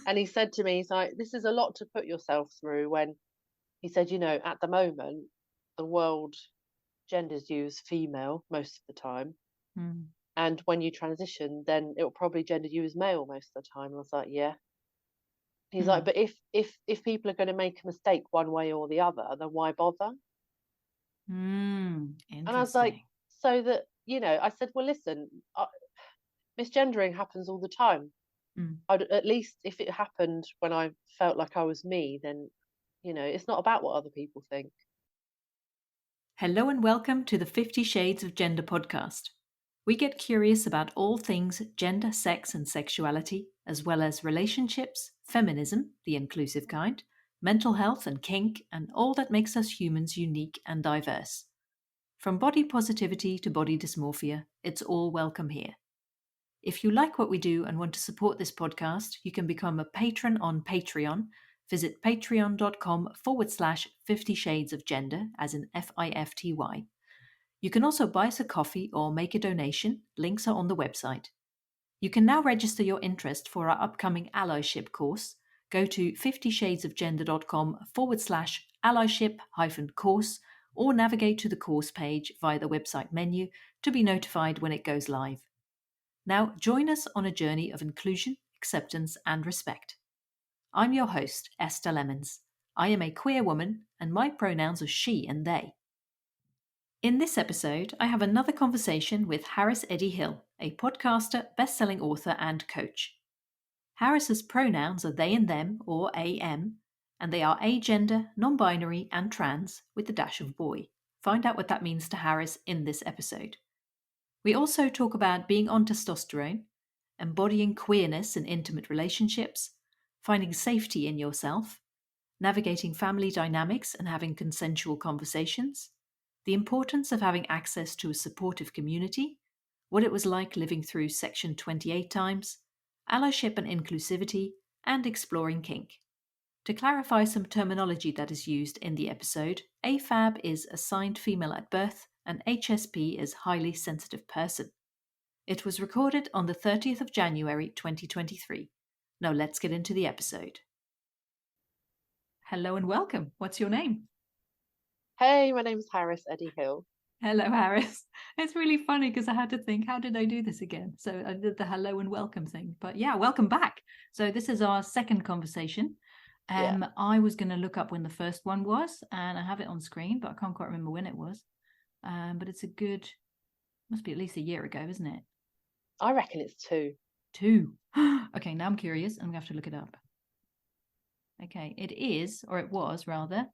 And he said to me, he's like, this is a lot to put yourself through when he said, at the moment, the world genders you as female most of the time. Mm. And when you transition, then it will probably gender you as male most of the time. And I was like, yeah. He's like, Mm. but if people are going to make a mistake one way or the other, then why bother? And I was like, Interesting. so that, I said, well, listen, misgendering happens all the time. Mm. At least if it happened when I felt like I was me, then, it's not about what other people think. Hello and welcome to the 50 Shades of Gender podcast. We get curious about all things gender, sex, and sexuality, as well as relationships, feminism, the inclusive kind, mental health and kink, and all that makes us humans unique and diverse. From body positivity to body dysmorphia, it's all welcome here. If you like what we do and want to support this podcast, you can become a patron on Patreon. Visit patreon.com/50 Shades of Gender, as in FIFTY. You can also buy us a coffee or make a donation. Links are on the website. You can now register your interest for our upcoming allyship course. Go to 50shadesofgender.com/allyship-course or navigate to the course page via the website menu to be notified when it goes live. Now, join us on a journey of inclusion, acceptance, and respect. I'm your host, Esther Lemons. I am a queer woman, and my pronouns are she and they. In this episode, I have another conversation with Harris Eddie Hill, a podcaster, best-selling author, and coach. Harris's pronouns are they and them, or AM, and they are agender, non-binary, and trans, with a dash of boy. Find out what that means to Harris in this episode. We also talk about being on testosterone, embodying queerness in intimate relationships, finding safety in yourself, navigating family dynamics and having consensual conversations, the importance of having access to a supportive community, what it was like living through Section 28 times, allyship and inclusivity, and exploring kink. To clarify some terminology that is used in the episode, AFAB is assigned female at birth and HSP is highly sensitive person. It was recorded on the 30th of January 2023. Now let's get into the episode. Hello and welcome. What's your name? Hey, my name's Harris Eddie Hill. Hello, Harris. It's really funny because I had to think, how did I do this again? So I did the hello and welcome thing. But yeah, welcome back. So this is our second conversation. Yeah. I was going to look up when the first one was, and I have it on screen, but I can't quite remember when it was. But it's must be at least a year ago, isn't it? I reckon it's 2. 2. Okay, now I'm curious. I'm going to have to look it up. Okay, it is, or it was rather.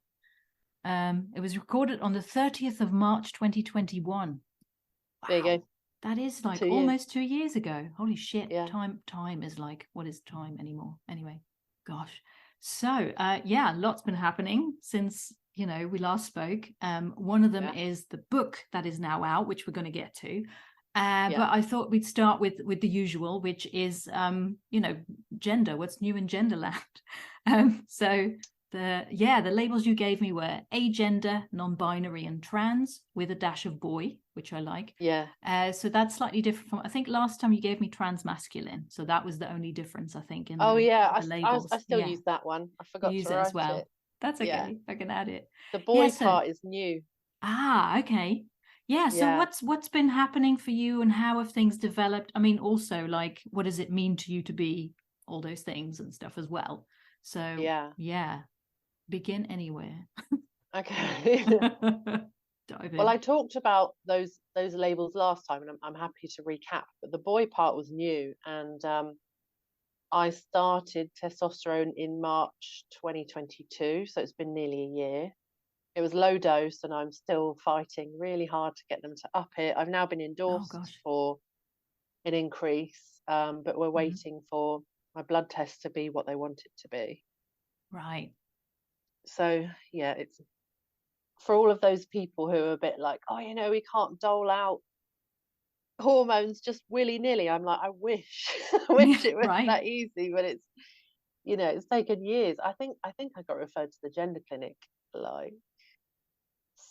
It was recorded on the 30th of March 2021. Wow. There you go. That is like 2 years. almost 2 years ago. Holy shit. Yeah. Time is like, what is time anymore? Anyway, gosh. So, lots been happening since, we last spoke. One of them is the book that is now out, which we're going to get to. But I thought we'd start with the usual, which is, gender. What's new in Genderland? So the labels you gave me were agender, non-binary, and trans with a dash of boy, which I like. Yeah. So that's slightly different from, I think last time you gave me trans masculine. So that was the only difference, I think, in the labels. I still use that one. I forgot use to it write as well. it. That's okay. I can add it. The boy part is new. Okay. Yeah. So what's been happening for you and how have things developed? I mean, also like, what does it mean to you to be all those things and stuff as well? So yeah. Begin anywhere. Okay. Dive in. Well, I talked about those labels last time, and I'm happy to recap. But the boy part was new, and I started testosterone in March 2022, so it's been nearly a year. It was low dose, and I'm still fighting really hard to get them to up it. I've now been endorsed for an increase, but we're waiting for my blood test to be what they want it to be. Right. So yeah, it's for all of those people who are a bit like, oh, we can't dole out hormones just willy-nilly. I'm like, I wish it was that easy, but it's taken years. I think I got referred to the gender clinic like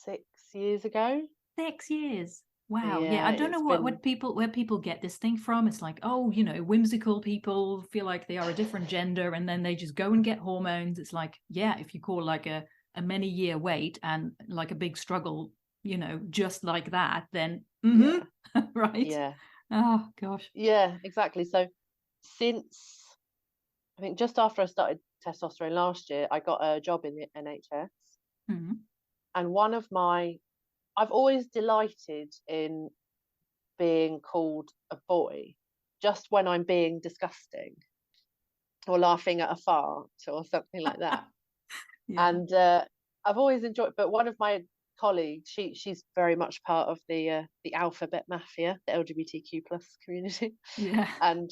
6 years ago. 6 years. Wow. Yeah, Yeah, I don't know it's been where people get this thing from. It's like, oh, whimsical people feel like they are a different gender, and then they just go and get hormones. It's like, yeah, if you call like a many year wait and like a big struggle, just like that, then yeah, right. yeah, Oh gosh. yeah, exactly. So since I think just after I started testosterone last year, I got a job in the NHS, Mhm. and I've always delighted in being called a boy, just when I'm being disgusting or laughing at a fart or something like that. Yeah. And I've always enjoyed. But one of my colleagues, she's very much part of the alphabet mafia, the LGBTQ plus community, Yeah. and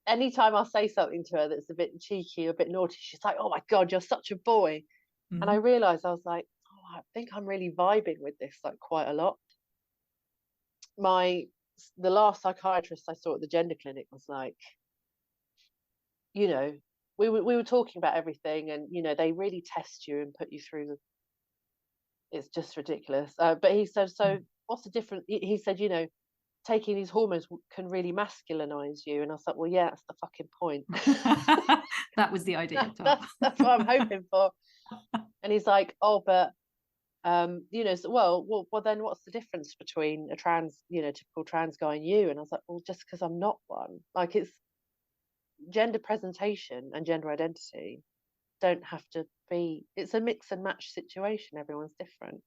anytime I say something to her that's a bit cheeky or a bit naughty, she's like, "Oh my god, you're such a boy." And I Mhm. realised I was like, "Oh, I think I'm really vibing with this like quite a lot." My the last psychiatrist I saw at the gender clinic was like, you know, we were talking about everything, and they really test you and put you through it's just ridiculous. But he said, so Mm. what's the difference? He said, taking these hormones can really masculinize you, and I was like, well, yeah, that's the fucking point. That was the idea, Tom. That's what I'm hoping for. And he's like, oh, but so, well, then what's the difference between a trans, typical trans guy and you? And I was like, well, just because I'm not one, like it's gender presentation and gender identity don't have to be. It's a mix and match situation. Everyone's different.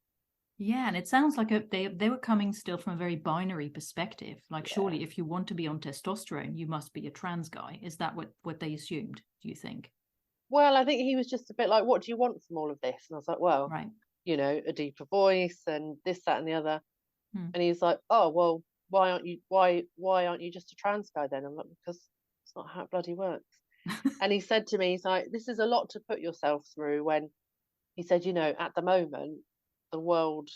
Yeah, and it sounds like they were coming still from a very binary perspective. Like, Yeah. surely, if you want to be on testosterone, you must be a trans guy. Is that what they assumed? Do you think? Well, I think he was just a bit like, what do you want from all of this? And I was like, well, Right. a deeper voice and this, that, and the other. Hmm. And he's like, oh, well, why aren't you just a trans guy then? I'm like, because it's not how it bloody works. And he said to me, he's like, this is a lot to put yourself through when he said, at the moment, the world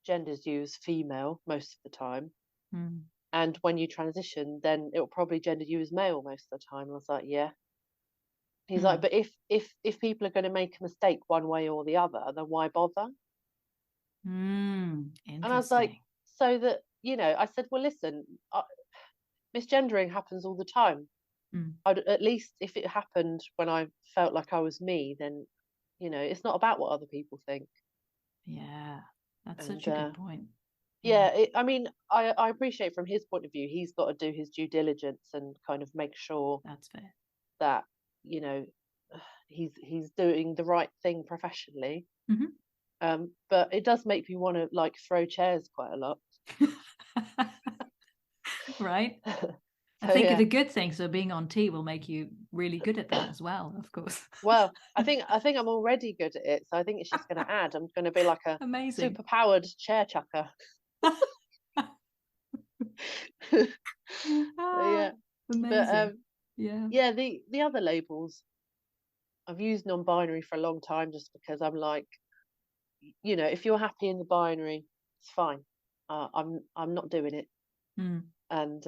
genders you as female most of the time. Hmm. And when you transition, then it will probably gender you as male most of the time. And I was like, yeah. He's like, Hmm. but if people are going to make a mistake one way or the other, then why bother? Hmm. And I was like, Interesting. so that, I said, well, listen, misgendering happens all the time. Hmm. At least if it happened when I felt like I was me, then, it's not about what other people think. Yeah, that's And such a good point. Yeah, yeah, I mean, I appreciate from his point of view, he's got to do his due diligence and kind of make sure that's fair. that, you know, he's doing the right thing professionally. Hmm. But it does make me want to like throw chairs quite a lot. Right. I So think yeah. the good thing, so being on T will make you really good at that as well, of course. Well, I think I'm already good at it, so I think it's just going to add. I'm going to be like a Amazing. super powered chair chucker. So Ah, yeah, but amazing. Yeah. yeah, the other labels I've used non-binary for a long time just because I'm like, if you're happy in the binary, it's fine. I'm not doing it, Mm. and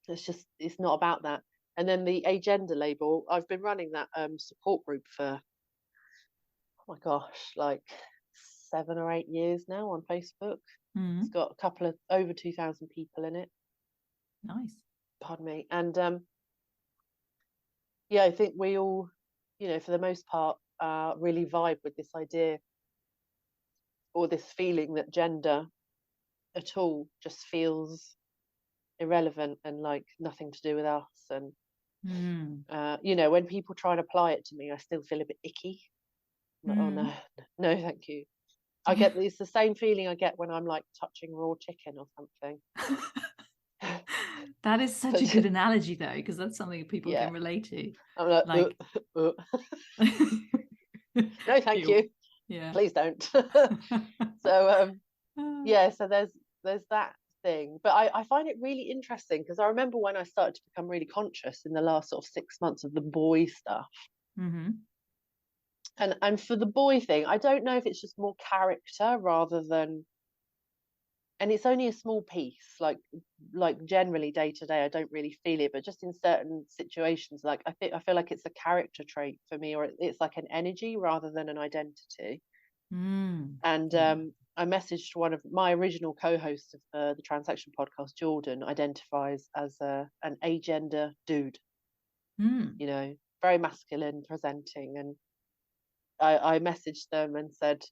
it's not about that. And then the agender label, I've been running that support group for oh my gosh, like 7 or 8 years now on Facebook. It's Mm. got a couple of over 2,000 people in it. Nice. Pardon me. And yeah, I think we all, for the most part, really vibe with this idea or this feeling that gender at all just feels irrelevant and like nothing to do with us. And Mm. when people try and apply it to me, I still feel a bit icky. I'm like, oh no, Mm. no, thank you. Yeah. It's the same feeling I get when I'm like touching raw chicken or something. That is such a But good analogy, though, because that's something people yeah, can relate to. I'm like, Like, uh. No, thank ew. you. Yeah. Please don't. So yeah, so there's that thing. But I find it really interesting because I remember when I started to become really conscious in the last sort of 6 months of the boy stuff. Mm-hmm. And for the boy thing, I don't know if it's just more character rather than and it's only a small piece, like generally day to day, I don't really feel it, but just in certain situations, like I feel like it's a character trait for me, or it's like an energy rather than an identity. Mm. And Yeah. I messaged one of my original co-hosts of the Transaction podcast, Jordan, identifies as an agender dude, Mm. very masculine presenting. And I messaged them and said,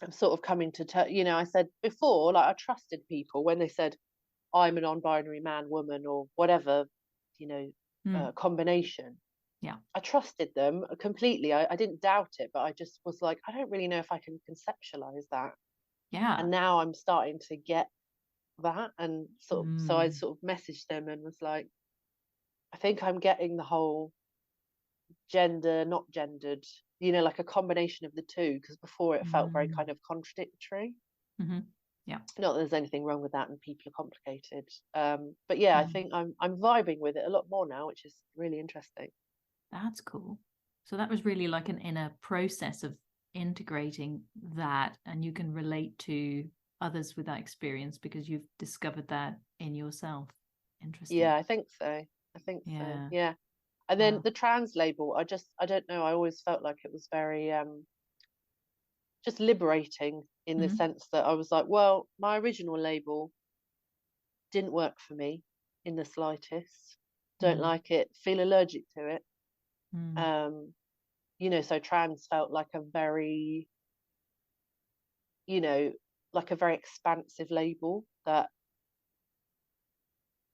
I'm sort of coming to, I said before, like I trusted people when they said, I'm a non-binary man, woman, or whatever, you know, Mm. combination. Yeah. I trusted them completely. I didn't doubt it, but I just was like, I don't really know if I can conceptualize that. Yeah. And now I'm starting to get that, and so I Mm. sort of messaged them and was like, I think I'm getting the whole gender, not gendered, like a combination of the two, because before it felt very Mm. kind of contradictory. Mm-hmm. Yeah. Not that there's anything wrong with that, and people are complicated. But yeah, I Mm. think I'm vibing with it a lot more now, which is really interesting. That's cool. So that was really like an inner process of integrating that, and you can relate to others with that experience because you've discovered that in yourself. Interesting. Yeah, I think so. I think so. Yeah. Yeah. And then Wow. the trans label, I don't know, I always felt like it was very just liberating, in the Mm-hmm. sense that I was like, well, my original label didn't work for me in the slightest. Don't Mm. like it, feel allergic to it. Mm. Um, so trans felt like a very, you know, like a very expansive label that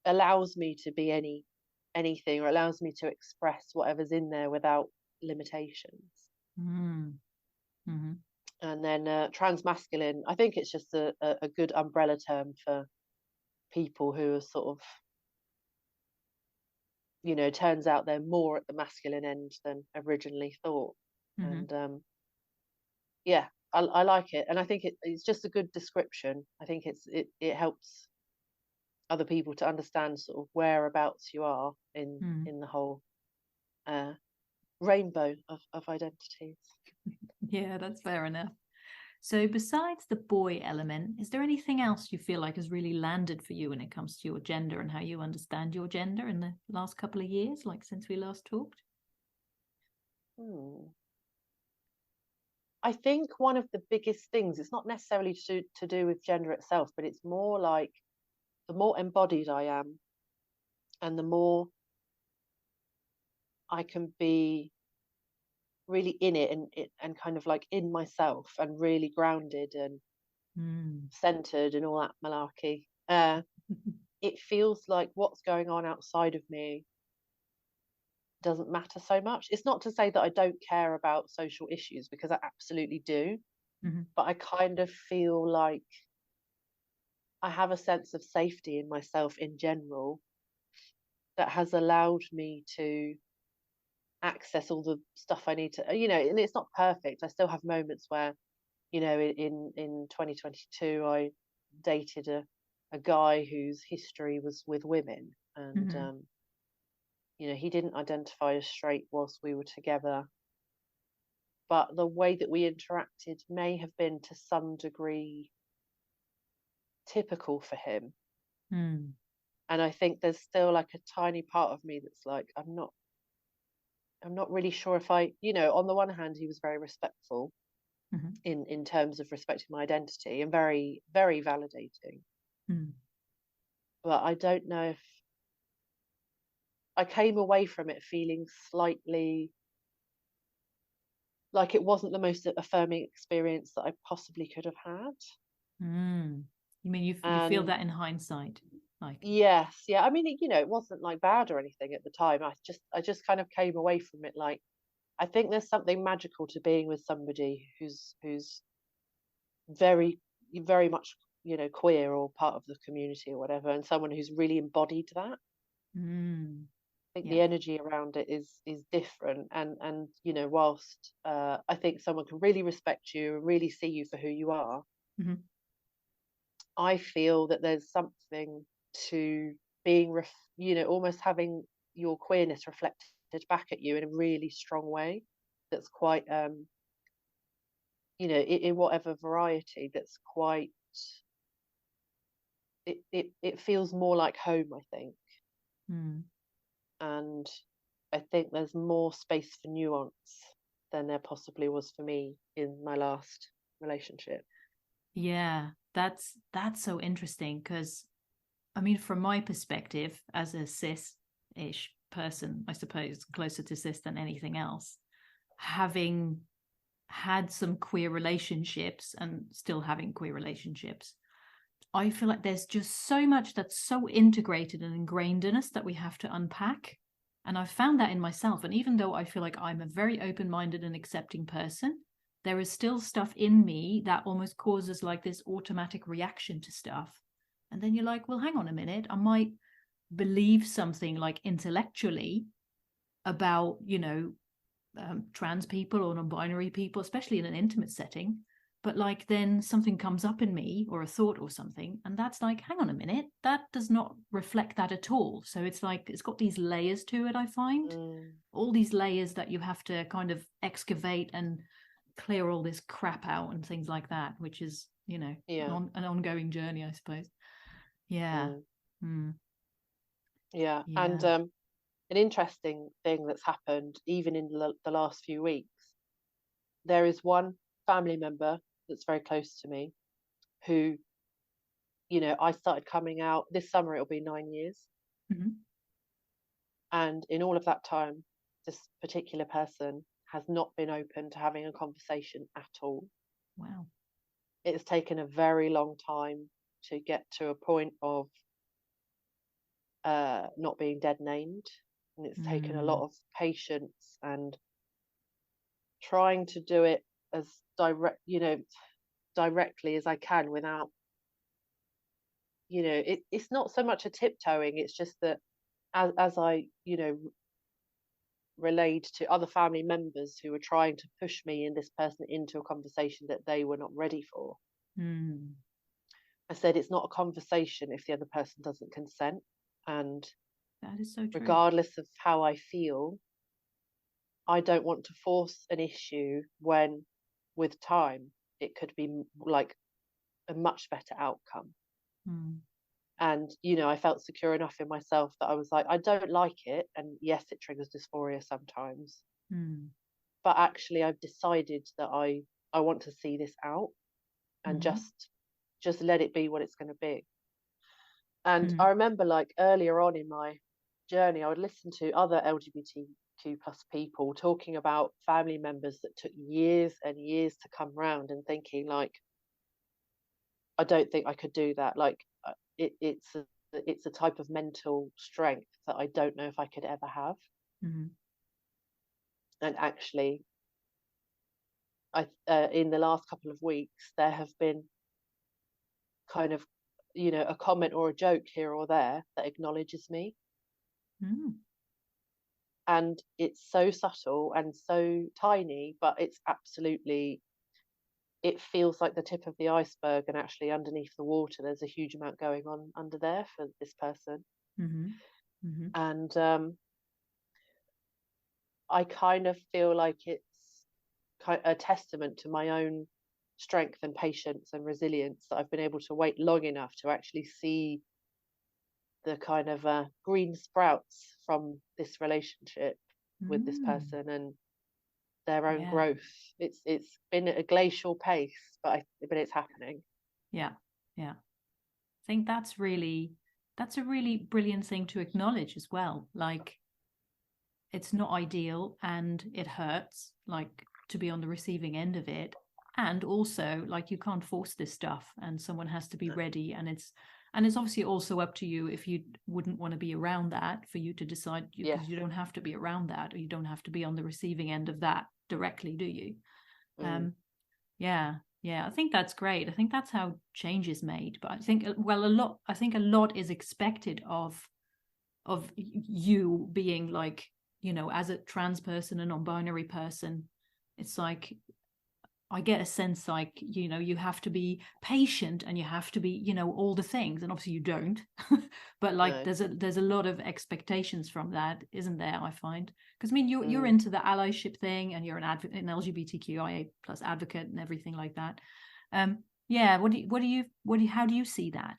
allows me to be anything, or allows me to express whatever's in there without limitations. Mm. Mm-hmm. And then trans masculine, I think it's just a good umbrella term for people who are sort of, turns out they're more at the masculine end than originally thought. Mm-hmm. And yeah, I like it, and I think it's just a good description. I think it helps other people to understand sort of whereabouts you are Mm. in the whole uh, rainbow of identities. Yeah, that's fair enough. So, besides the boy element, is there anything else you feel like has really landed for you when it comes to your gender and how you understand your gender in the last couple of years, like since we last talked? Hmm. I think one of the biggest things, it's not necessarily to do with gender itself, but it's more like the more embodied I am, and the more I can be really in it, and kind of like in myself, and really grounded and Mm. centered and all that malarkey. It feels like what's going on outside of me doesn't matter so much. It's not to say that I don't care about social issues, because I absolutely do, Mm-hmm. but I kind of feel like I have a sense of safety in myself in general that has allowed me to access all the stuff I need to, and it's not perfect. I still have moments where, in 2022, I dated a guy whose history was with women, and Mm-hmm. he didn't identify as straight whilst we were together, but the way that we interacted may have been to some degree typical for him. Mm. And I think there's still like a tiny part of me that's like, I'm not really sure if on the one hand, he was very respectful Mm-hmm. in terms of respecting my identity, and very, very validating. Mm. But I don't know if I came away from it feeling slightly like it wasn't the most affirming experience that I possibly could have had. Mm. You mean you feel And that in hindsight? Like, yes, yeah. I mean, it wasn't like bad or anything at the time. I just kind of came away from it like, I think there's something magical to being with somebody who's very, very much, queer or part of the community or whatever, and someone who's really embodied that. mm. I think Yeah. the energy around it is different, and whilst I think someone can really respect you and really see you for who you are, Mm-hmm. I feel that there's something to being almost having your queerness reflected back at you in a really strong way, that's quite in whatever variety, that's quite, it feels more like home, I think. Mm. And I think there's more space for nuance than there possibly was for me in my last relationship. Yeah, that's so interesting because I mean, from my perspective as a cis-ish person, I suppose closer to cis than anything else, having had some queer relationships and still having queer relationships, I feel like there's just so much that's so integrated and ingrained in us that we have to unpack. And I've found that in myself. And even though I feel like I'm a very open minded and accepting person, there is still stuff in me that almost causes like this automatic reaction to stuff. And then you're like, well, hang on a minute. I might believe something like intellectually about, trans people or non-binary people, especially in an intimate setting. But like then something comes up in me or a thought or something, and that's like, hang on a minute, that does not reflect that at all. So it's like it's got these layers to it, I find. Mm. All these layers that you have to kind of excavate and clear all this crap out and things like that, which is, Yeah. an ongoing journey, I suppose. Yeah. Mm. Mm. Yeah. And Yeah. an interesting thing that's happened, even in the last few weeks, there is one family member that's very close to me who, I started coming out this summer, it'll be 9 years. Mhm. And in all of that time, this particular person has not been open to having a conversation at all. Wow. It's taken a very long time to get to a point of not being dead named. And it's taken a lot Mm. of patience and trying to do it as directly as I can without, it's not so much a tiptoeing, it's just that as I, relayed to other family members who were trying to push me and this person into a conversation that they were not ready for. Mm. I said it's not a conversation if the other person doesn't consent. And That is so true. regardless of how I feel, I don't want to force an issue when, with time, it could be like a much better outcome. Mm. And, I felt secure enough in myself that I was like, I don't like it. And yes, it triggers dysphoria sometimes. Mm. But actually, I've decided that I want to see this out and Mm-hmm. just let it be what it's going to be. And Mm. I remember like earlier on in my journey, I would listen to other LGBTQ plus people talking about family members that took years and years to come round, and thinking like, I don't think I could do that. Like it's a type of mental strength that I don't know if I could ever have. Mm. And actually, I in the last couple of weeks, there have been kind of, a comment or a joke here or there that acknowledges me. Mm. And it's so subtle and so tiny, but it's absolutely, it feels like the tip of the iceberg. And actually, underneath the water, there's a huge amount going on under there for this person. Mm-hmm. Mm-hmm. And I kind of feel like it's a testament to my own strength and patience and resilience that I've been able to wait long enough to actually see the kind of green sprouts from this relationship with this Mm. person and their own Yeah. growth. It's been at a glacial pace, but it's happening. Yeah. Yeah. I think that's a really brilliant thing to acknowledge as well. Like it's not ideal and it hurts, like to be on the receiving end of it. And also like you can't force this stuff and someone has to be ready, and it's obviously also up to you if you wouldn't want to be around that for you to decide, Yes. because you don't have to be around that or you don't have to be on the receiving end of that directly, do you? Mm. um yeah, yeah, I think that's great. I think that's how change is made. But I think, well, a lot is expected of you being like, as a trans person, a non-binary person. It's like I get a sense like, you have to be patient and you have to be, all the things, and obviously you don't. But like No. there's a lot of expectations from that, isn't there? I find, because I mean you're Mm. into the allyship thing and you're an LGBTQIA plus advocate and everything like that. Yeah, how do you see that?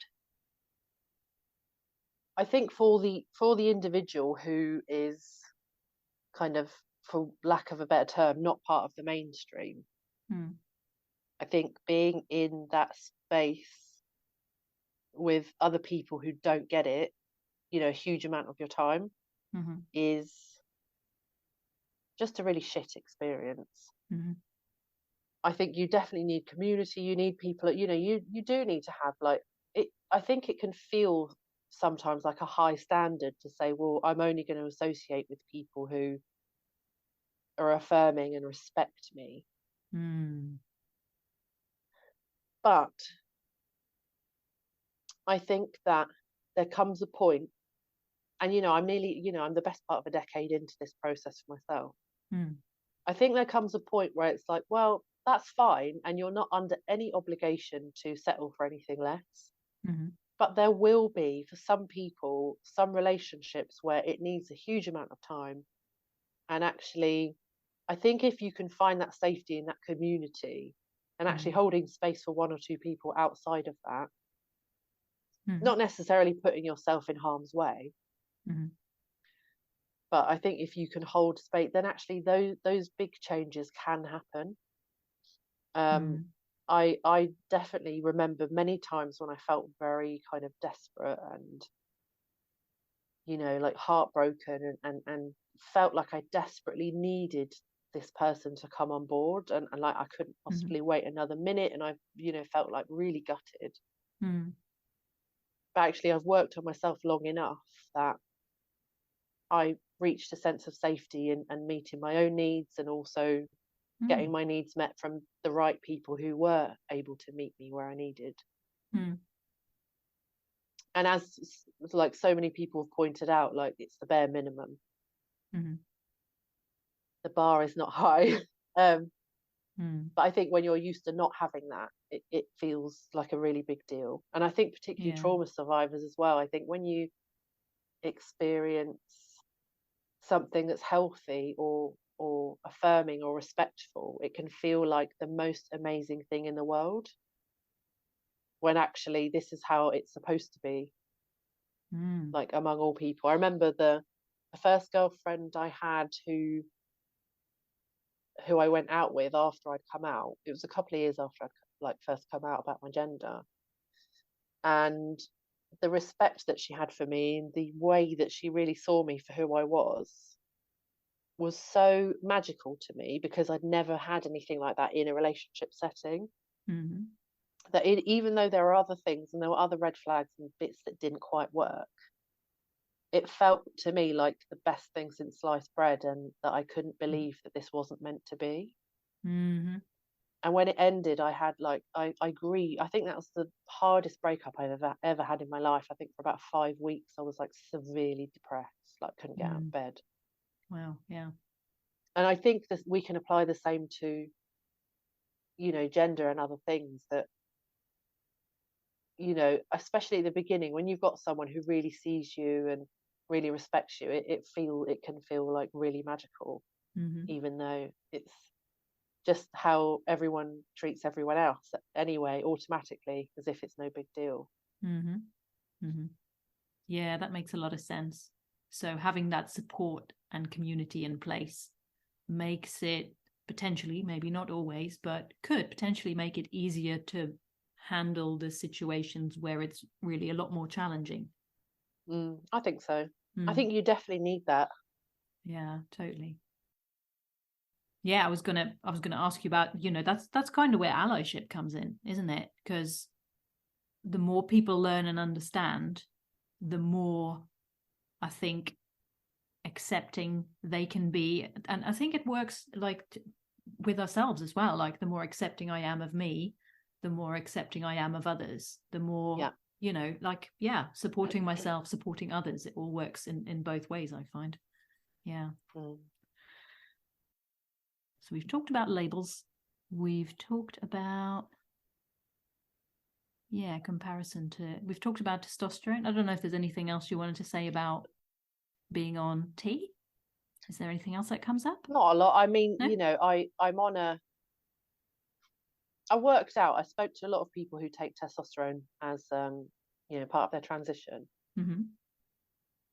I think for the individual who is kind of, for lack of a better term, not part of the mainstream, Hmm. I think being in that space with other people who don't get it, a huge amount of your time Mm-hmm. is just a really shit experience. Mm-hmm. I think you definitely need community. You need people, you do need to have like it. I think it can feel sometimes like a high standard to say, well, I'm only going to associate with people who are affirming and respect me. Mm. But I think that there comes a point, and I'm the best part of a decade into this process for myself. Mm. I think there comes a point where it's like, well, that's fine, and you're not under any obligation to settle for anything less. Mm-hmm. But there will be, for some people, some relationships where it needs a huge amount of time. And actually, I think if you can find that safety in that community and actually Mm-hmm. holding space for one or two people outside of that, Mm-hmm. not necessarily putting yourself in harm's way, Mm-hmm. but I think if you can hold space, then actually those big changes can happen. Um, Mm. I definitely remember many times when I felt very kind of desperate and like heartbroken and felt like I desperately needed this person to come on board and like I couldn't Mm-hmm. possibly wait another minute and I felt like really gutted. Mm. But actually I've worked on myself long enough that I reached a sense of safety and meeting my own needs and also Mm. getting my needs met from the right people who were able to meet me where I needed. Mm. And as like so many people have pointed out, like it's the bare minimum. Mm-hmm. The bar is not high. um, Mm. But I think when you're used to not having that, it feels like a really big deal. And I think particularly Yeah. trauma survivors as well, I think when you experience something that's healthy or affirming or respectful, it can feel like the most amazing thing in the world when actually this is how it's supposed to be, Mm. like among all people. I remember the first girlfriend I had who I went out with after I'd come out. It was a couple of years after I'd like first come out about my gender. And the respect that she had for me and the way that she really saw me for who I was so magical to me because I'd never had anything like that in a relationship setting. Mm-hmm. That even though there were other things and there were other red flags and bits that didn't quite work, it felt to me like the best thing since sliced bread and that I couldn't believe that this wasn't meant to be. Mm-hmm. And when it ended, I had like I grieved. I think that was the hardest breakup I've ever had in my life. I think for about 5 weeks I was like severely depressed, like couldn't get out of Mm. bed. Wow. Yeah. And I think that we can apply the same to, gender and other things that, especially at the beginning when you've got someone who really sees you and really respects you, it can feel like really magical, Mm-hmm. even though it's just how everyone treats everyone else anyway, automatically, as if it's no big deal. Mm-hmm. Mm-hmm. Yeah, that makes a lot of sense. So having that support and community in place makes it potentially, maybe not always, but could potentially make it easier to handle the situations where it's really a lot more challenging. I think so. I Mm. think you definitely need that. Yeah, totally. Yeah, I was gonna ask you about, that's kind of where allyship comes in, isn't it? Because the more people learn and understand, the more I think accepting they can be. And I think it works like with ourselves as well. Like the more accepting I am of me, the more accepting I am of others, the more, Yeah. like, yeah, supporting myself, supporting others. It all works in both ways, I find. Yeah. Mm. So we've talked about labels. We've talked about, yeah, comparison to, we've talked about testosterone. I don't know if there's anything else you wanted to say about being on T. Is there anything else that comes up? Not a lot. I mean, No? I worked out, I spoke to a lot of people who take testosterone as, part of their transition. Mm-hmm.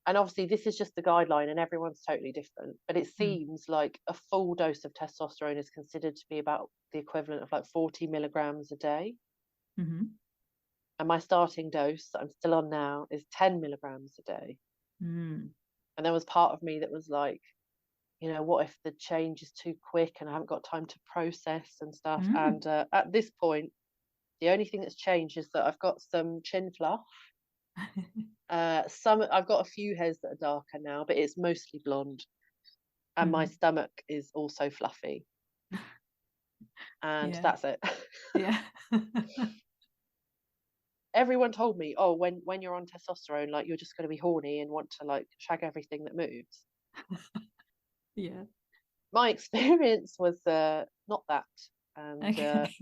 And obviously this is just the guideline and everyone's totally different, but it Mm. seems like a full dose of testosterone is considered to be about the equivalent of like 40 milligrams a day. Mm-hmm. And my starting dose that I'm still on now is 10 milligrams a day. Mm. And there was part of me that was like, what if the change is too quick and I haven't got time to process and stuff? Mm. And at this point, the only thing that's changed is that I've got some chin fluff. I've got a few hairs that are darker now, but it's mostly blonde. And my Mm. stomach is also fluffy. And Yeah. that's it. Yeah. Everyone told me, oh, when you're on testosterone, like you're just going to be horny and want to like shag everything that moves. Yeah. My experience was not that. And Okay.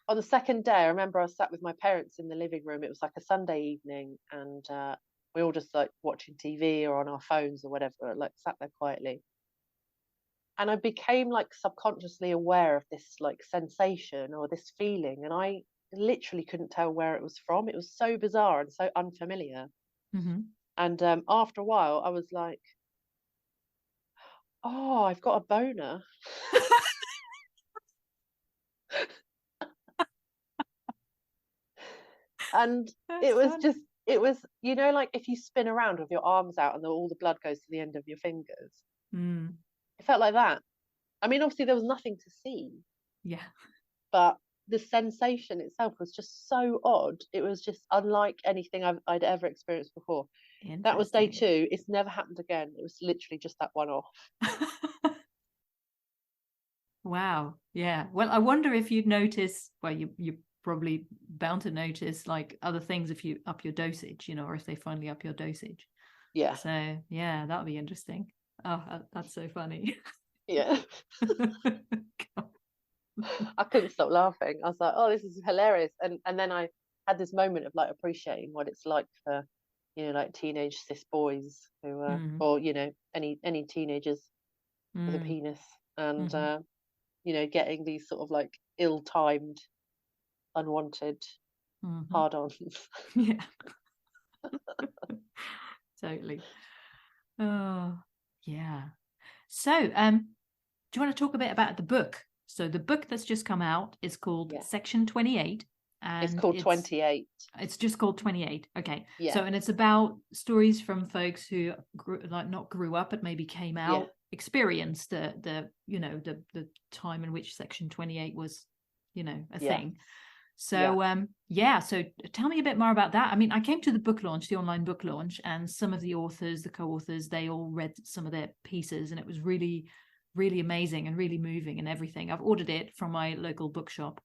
on the second day, I remember I was sat with my parents in the living room. It was like a Sunday evening, and we all just like watching TV or on our phones or whatever, like sat there quietly. And I became like subconsciously aware of this like sensation or this feeling, and I literally couldn't tell where it was from. It was so bizarre and so unfamiliar. Mm-hmm. And after a while, I was like, "Oh, I've got a boner." And That's it was just, funny. it was, like if you spin around with your arms out and all the blood goes to the end of your fingers. Mm. It felt like that. I mean, obviously there was nothing to see, Yeah. but the sensation itself was just so odd. It was just unlike anything I'd ever experienced before. That was day Interesting. 2. It's never happened again. It was literally just that one off. Wow. Yeah. Well, I wonder if you'd notice, well, you're probably bound to notice like other things if you up your dosage, or if they finally up your dosage. Yeah, So, yeah, that'll be interesting. Oh, that's so funny. yeah. I couldn't stop laughing. I was like, "Oh, this is hilarious!" And then I had this moment of like appreciating what it's like for, like teenage cis boys who, Mm. or any teenagers with a Mm. penis, and Mm-hmm. getting these sort of like ill-timed, unwanted Mm-hmm. hard-ons. Yeah. Totally. Oh, yeah. So, do you want to talk a bit about the book? So the book that's just come out is called Yeah, Section 28, it's and called it's 28. it's just called 28. Okay. Yeah, So, and it's about stories from folks who not grew up, but maybe came yeah, out, experienced the time in which Section 28 was, a yeah, thing. yeah. So yeah, so tell me a bit more about that. I mean, I came to the book launch, the online book launch, and some of the authors, the co-authors, they all read some of their pieces, and it was really, really amazing and really moving and everything. I've ordered it from my local bookshop,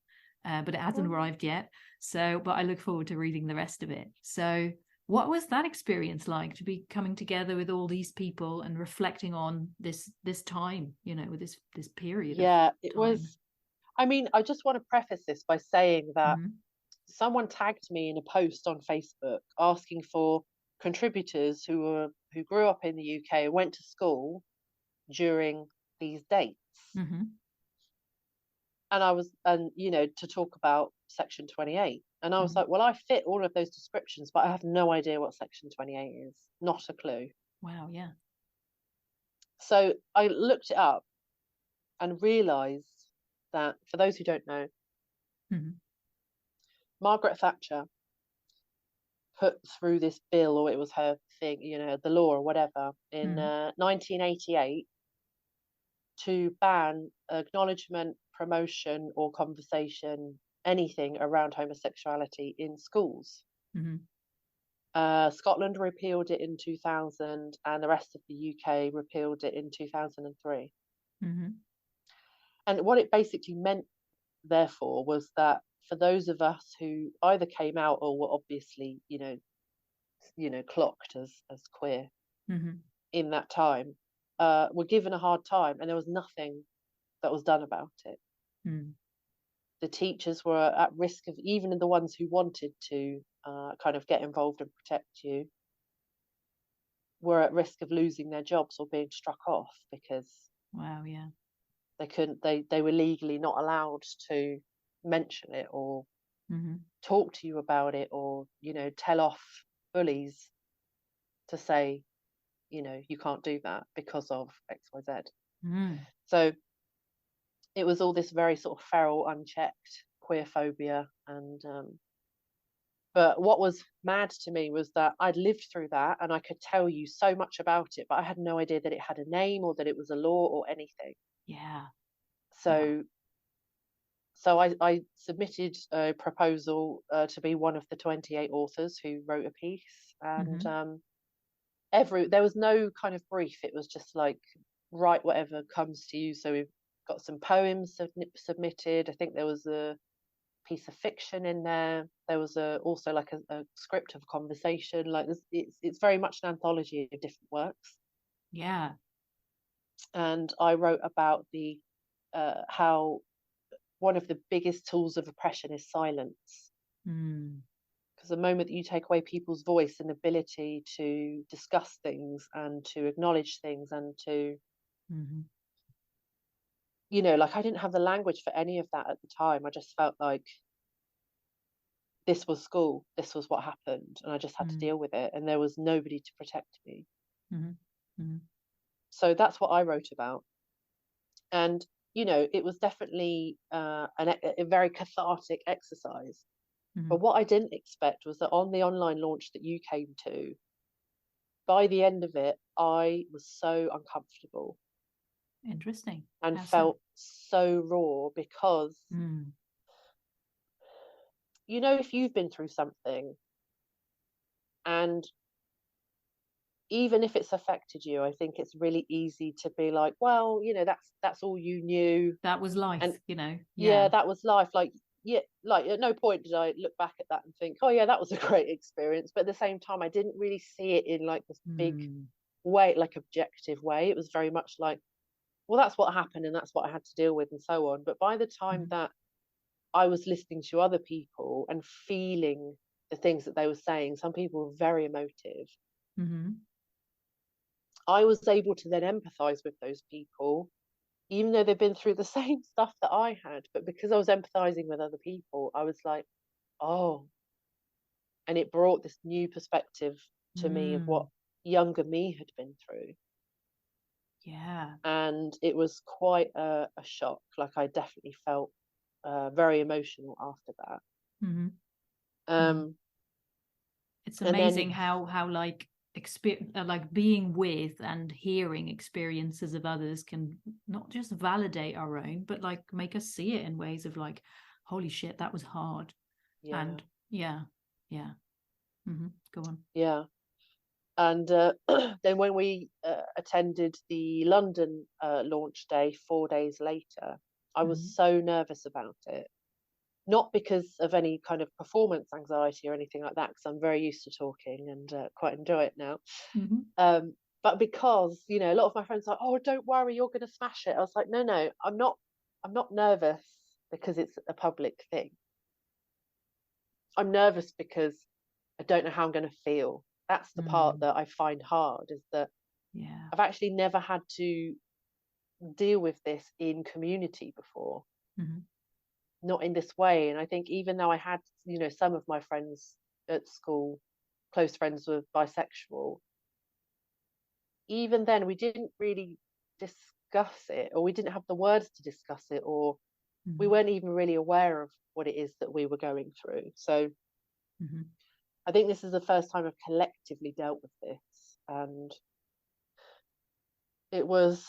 but it hasn't Oh. arrived yet. So, but I look forward to reading the rest of it. So, what was that experience like to be coming together with all these people and reflecting on this time, with this period of Yeah, it time? was. I mean, I just want to preface this by saying that Mm-hmm. someone tagged me in a post on Facebook asking for contributors who grew up in the UK and went to school during these dates. Mm-hmm. And to talk about Section 28. And I was Mm-hmm. like, well, I fit all of those descriptions, but I have no idea what Section 28 is. Not a clue. Wow, yeah. So I looked it up and realized that, for those who don't know, Mm-hmm. Margaret Thatcher put through this bill, or it was her thing, the law or whatever, in Mm-hmm. 1988 to ban acknowledgement, promotion, or conversation, anything around homosexuality in schools. Mm-hmm. Scotland repealed it in 2000, and the rest of the UK repealed it in 2003. Mm-hmm. And what it basically meant, therefore, was that for those of us who either came out or were obviously, clocked as queer Mm-hmm. in that time, were given a hard time, and there was nothing that was done about it. Mm. The teachers were at risk of, even the ones who wanted to kind of get involved and protect you, were at risk of losing their jobs or being struck off because Wow, yeah. they were legally not allowed to mention it or Mm-hmm. talk to you about it, or tell off bullies to say, you can't do that because of XYZ. Mm. So it was all this very sort of feral, unchecked queer phobia. And but what was mad to me was that I'd lived through that and I could tell you so much about it, but I had no idea that it had a name or that it was a law or anything. Yeah. Yeah. So I submitted a proposal to be one of the 28 authors who wrote a piece, and Mm-hmm. there was no kind of brief. It was just like, write whatever comes to you. So we've got some poems submitted. I think there was a piece of fiction in there. There was also like a script of conversation. Like it's very much an anthology of different works. Yeah. And I wrote about the how one of the biggest tools of oppression is silence. Mm. Because the moment that you take away people's voice and ability to discuss things and to acknowledge things and to, Mm-hmm. like, I didn't have the language for any of that at the time. I just felt like this was school, this was what happened, and I just had to Mm. deal with it. And there was nobody to protect me. Mm-hmm. Mm-hmm. So that's what I wrote about. And, it was definitely a very cathartic exercise. Mm-hmm. But what I didn't expect was that on the online launch that you came to, by the end of it, I was so uncomfortable Interesting. and How so? felt so raw because, Mm. if you've been through something, and even if it's affected you, I think it's really easy to be like, well, that's all you knew. That was And life, yeah, Yeah. that was life. Like, yeah, like at no point did I look back at that and think, oh yeah, that was a great experience. But at the same time, I didn't really see it in like this big Mm. way, like objective way. It was very much like, well, that's what happened and that's what I had to deal with and so on. But by the time Mm-hmm. that I was listening to other people and feeling the things that they were saying, some people were very emotive. Mm-hmm. I was able to then empathize with those people, even though they've been through the same stuff that I had. But because I was empathizing with other people, I was like, oh, and it brought this new perspective to me of what Mm. younger me had been through. Yeah. And it was quite a shock. Like, I definitely felt very emotional after that. Mm-hmm. Mm-hmm. Um, It's and then, amazing how like like being with and hearing experiences of others can not just validate our own, but like make us see it in ways of like, holy shit, that was hard. yeah, And yeah, yeah. Mm-hmm. Go on. yeah. And then when we attended the London launch day 4 days later, I was Mm-hmm. so nervous about it. Not because of any kind of performance anxiety or anything like that, because I'm very used to talking and quite enjoy it now. Mm-hmm. But because, a lot of my friends are like, oh, don't worry, you're going to smash it. I was like, no, no, I'm not. I'm not nervous because it's a public thing. I'm nervous because I don't know how I'm going to feel. That's the part Mm. that I find hard, is that Yeah. I've actually never had to deal with this in community before, Mm-hmm. not in this way. And I think even though I had, some of my friends at school, close friends, were bisexual, even then we didn't really discuss it, or we didn't have the words to discuss it, or we Mm-hmm. weren't even really aware of what it is that we were going through. So Mm-hmm. I think this is the first time I've collectively dealt with this, and it was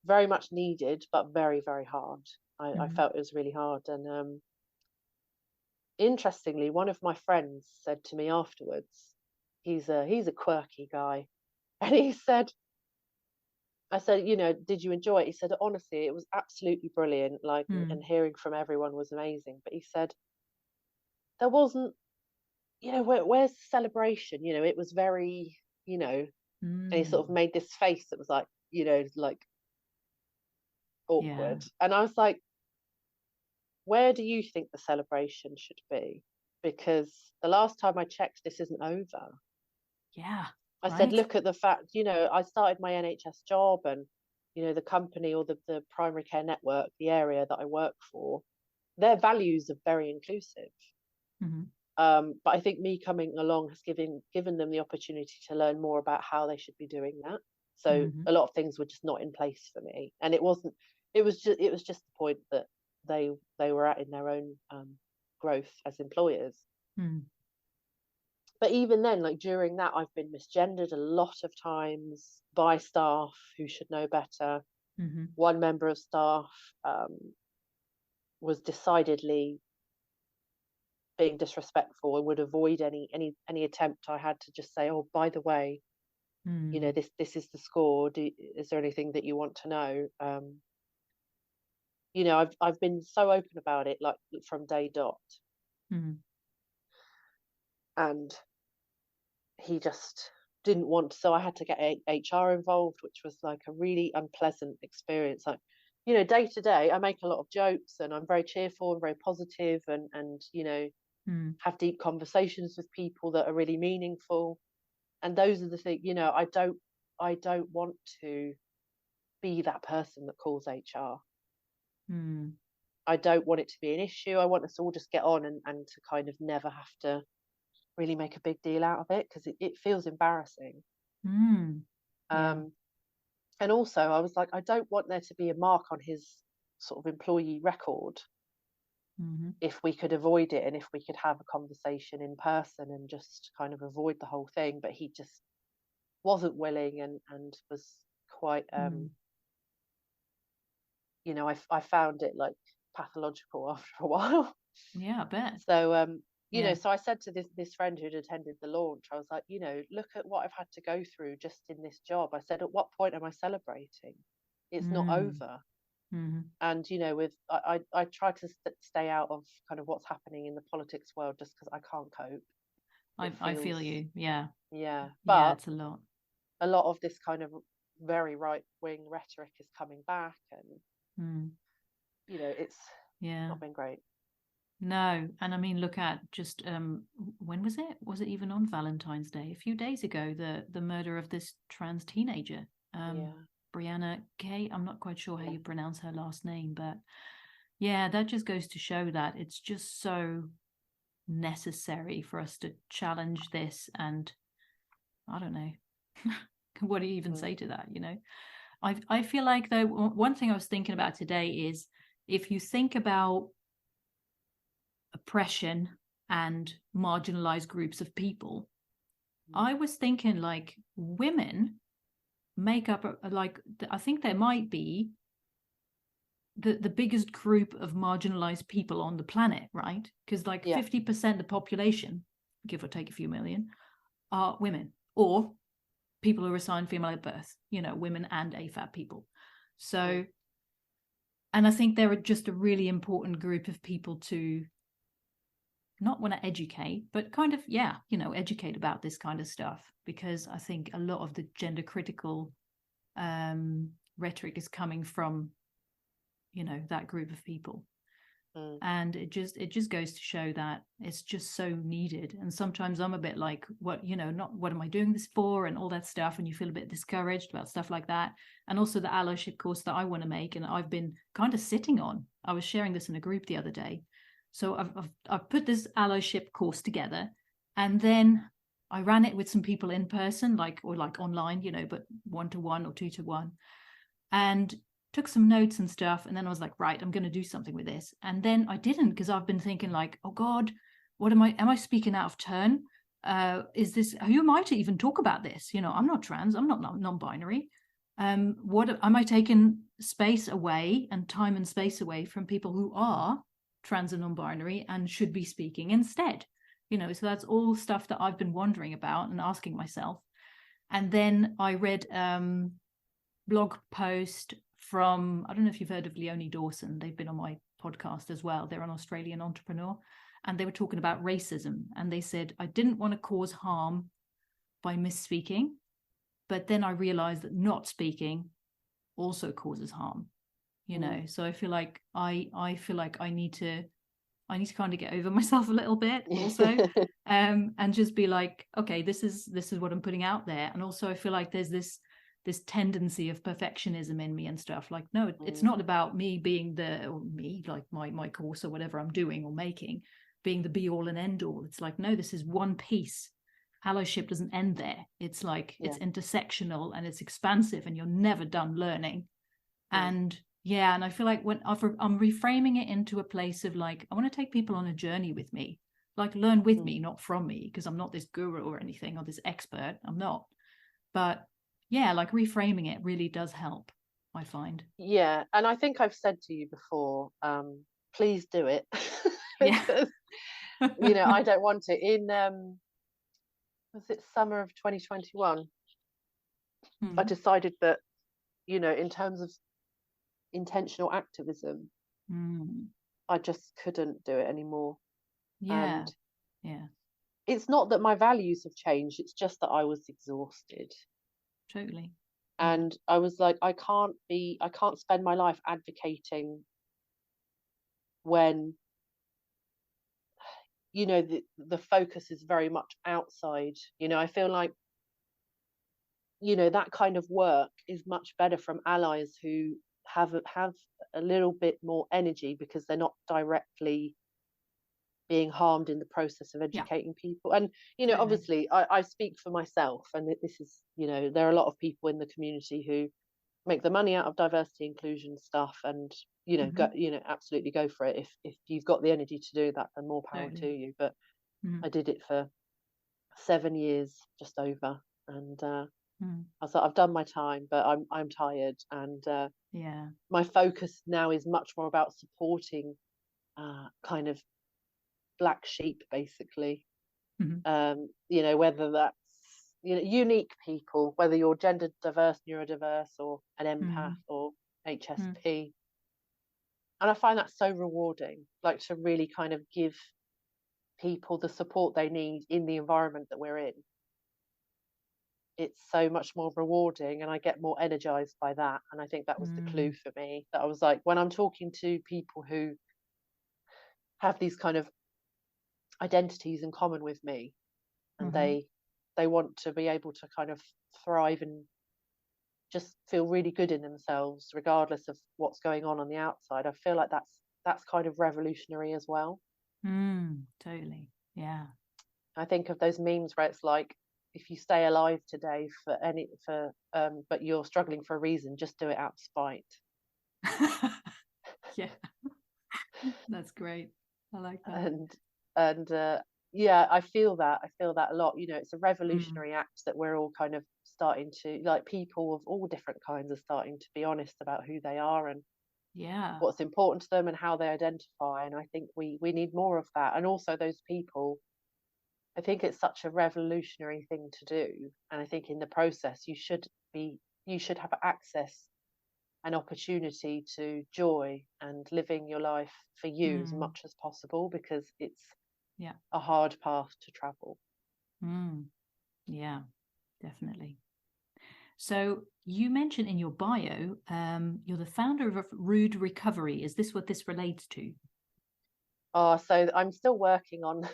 very much needed, but very, very hard. I Mm-hmm. felt it was really hard. And interestingly, one of my friends said to me afterwards, he's a quirky guy, and he said, I said, did you enjoy it? He said, honestly, it was absolutely brilliant. Like, and Mm. hearing from everyone was amazing. But he said, there wasn't, where's the celebration? It was very, and he sort of Mm. made this face that was like, like Yeah. awkward. And I was like, where do you think the celebration should be? Because the last time I checked, this isn't over. Yeah. I said, Right. look at the fact, I started my NHS job, and, the company, or the primary care network, the area that I work for, their values are very inclusive. Mm-hmm. But I think me coming along has given them the opportunity to learn more about how they should be doing that. So Mm-hmm. a lot of things were just not in place for me, and it wasn't. It was just the point that they were at in their own growth as employers. Mm. But even then, like during that, I've been misgendered a lot of times by staff who should know better. Mm-hmm. One member of staff was decidedly being disrespectful and would avoid any attempt I had to just say, "Oh, by the way, Mm. this is the score. Is there anything that you want to know?" I've been so open about it, like from day dot, Mm. and he just didn't want. So I had to get HR involved, which was like a really unpleasant experience. Like, day to day, I make a lot of jokes and I'm very cheerful and very positive, and Mm. have deep conversations with people that are really meaningful. And those are the things, I don't want to be that person that calls HR. Mm. I don't want it to be an issue. I want us all just get on and to kind of never have to really make a big deal out of it, because it feels embarrassing. Mm. Yeah. Um, and also, I was like, I don't want there to be a mark on his sort of employee record Mm-hmm. if we could avoid it and if we could have a conversation in person and just kind of avoid the whole thing. But he just wasn't willing, and was quite Mm. I found it like pathological after a while. Yeah, I bet. So Yeah. so I said to this friend who'd attended the launch, I was like, look at what I've had to go through just in this job. I said, at what point am I celebrating? It's not Mm. over. Mm-hmm. And with I try to stay out of kind of what's happening in the politics world, just because I can't cope. It I feel feels, you. Yeah. yeah. Yeah, But it's a lot. a lot of this kind of very right wing rhetoric is coming back, and Mm. it's Yeah. not been great. No, and I mean, look at just when was it? Was it even on Valentine's Day? A few days ago, the murder of this trans teenager, Yeah, Brianna Kay. I'm not quite sure how yeah. you pronounce her last name, but yeah, that just goes to show that it's just so necessary for us to challenge this. And I don't know, what do you even Mm, say to that? I feel like though one thing I was thinking about today is if you think about oppression and marginalized groups of people, mm, I was thinking like women make up like I think there might be the biggest group of marginalized people on the planet, right? Because like yeah. 50% of the population, give or take a few million, are women or people who are assigned female at birth, women and AFAB people. Mm, So, and I think they're just a really important group of people to not want to educate, but kind of, yeah, educate about this kind of stuff, because I think a lot of the gender critical rhetoric is coming from, that group of people. mm, And it just goes to show that it's just so needed. And sometimes I'm a bit like, not what am I doing this for, and all that stuff, and you feel a bit discouraged about stuff like that. And also the allyship course that I want to make, and I've been kind of sitting on. I was sharing this in a group the other day. So I've put this allyship course together, and then I ran it with some people in person, or online, but 1-to-1 or 2-to-1, and took some notes and stuff. And then I was like, right, I'm going to do something with this. And then I didn't, because I've been thinking like, oh God, what am I speaking out of turn? Is this, who am I to even talk about this? I'm not trans, I'm not non-binary. What am I taking space away and time and space away from people who are trans and non-binary and should be speaking instead? So that's all stuff that I've been wondering about and asking myself. And then I read blog post from, I don't know if you've heard of Leonie Dawson. They've been on my podcast as well. They're an Australian entrepreneur, and they were talking about racism. And they said, I didn't want to cause harm by misspeaking, but then I realized that not speaking also causes harm. mm. So I feel like I feel like I need to kind of get over myself a little bit also, and just be like, okay, this is what I'm putting out there. And also I feel like there's this tendency of perfectionism in me and stuff. Like, no, it's Mm, not about me being like my course or whatever I'm doing or making. being the be all and end all. It's like, no, this is one piece. Allyship doesn't end there. It's like, it's intersectional and it's expansive, and you're never done learning. And and I feel like when I'm reframing it into a place of like, I want to take people on a journey with me, like learn with me, not from me, because I'm not this guru or anything, or this expert. I'm not. But yeah, like reframing it really does help, I find. Yeah, and I think I've said to you before, please do it. Yeah. Because I don't want to. In was it summer of 2021, I decided that, in terms of intentional activism, I just couldn't do it anymore. Yeah. And Yeah. it's not that my values have changed, it's just that I was exhausted. Totally. And I was like, I can't spend my life advocating when the focus is very much outside. I feel like that kind of work is much better from allies who have a little bit more energy, because they're not directly being harmed in the process of educating people. And Totally. obviously I speak for myself, and this is, there are a lot of people in the community who make the money out of diversity inclusion stuff, and go, absolutely go for it. If you've got the energy to do that, then more power to you. But I did it for 7 years, just over, and I was like, I've done my time, but I'm tired, and my focus now is much more about supporting kind of black sheep, basically. Whether that's unique people, whether you're gender diverse, neurodiverse, or an empath, or HSP. And I find that so rewarding, like to really kind of give people the support they need in the environment that we're in. It's so much more rewarding, and I get more energized by that. And I think that was the clue for me, that I was like, when I'm talking to people who have these kind of identities in common with me, and they want to be able to kind of thrive and just feel really good in themselves regardless of what's going on the outside, I feel like that's kind of revolutionary as well. Totally. Yeah. I think of those memes where it's like, if you stay alive today but you're struggling for a reason, just do it out of spite. Yeah. That's great. I like that. And I feel that a lot. It's a revolutionary act that we're all kind of starting to, like, people of all different kinds are starting to be honest about who they are and what's important to them and how they identify. And I think we need more of that. And also those people, I think it's such a revolutionary thing to do. And I think in the process, you should have access and opportunity to joy and living your life for you as much as possible, because it's a hard path to travel. Yeah, definitely. So you mentioned in your bio, you're the founder of Rude Recovery. Is this what this relates to? So I'm still working on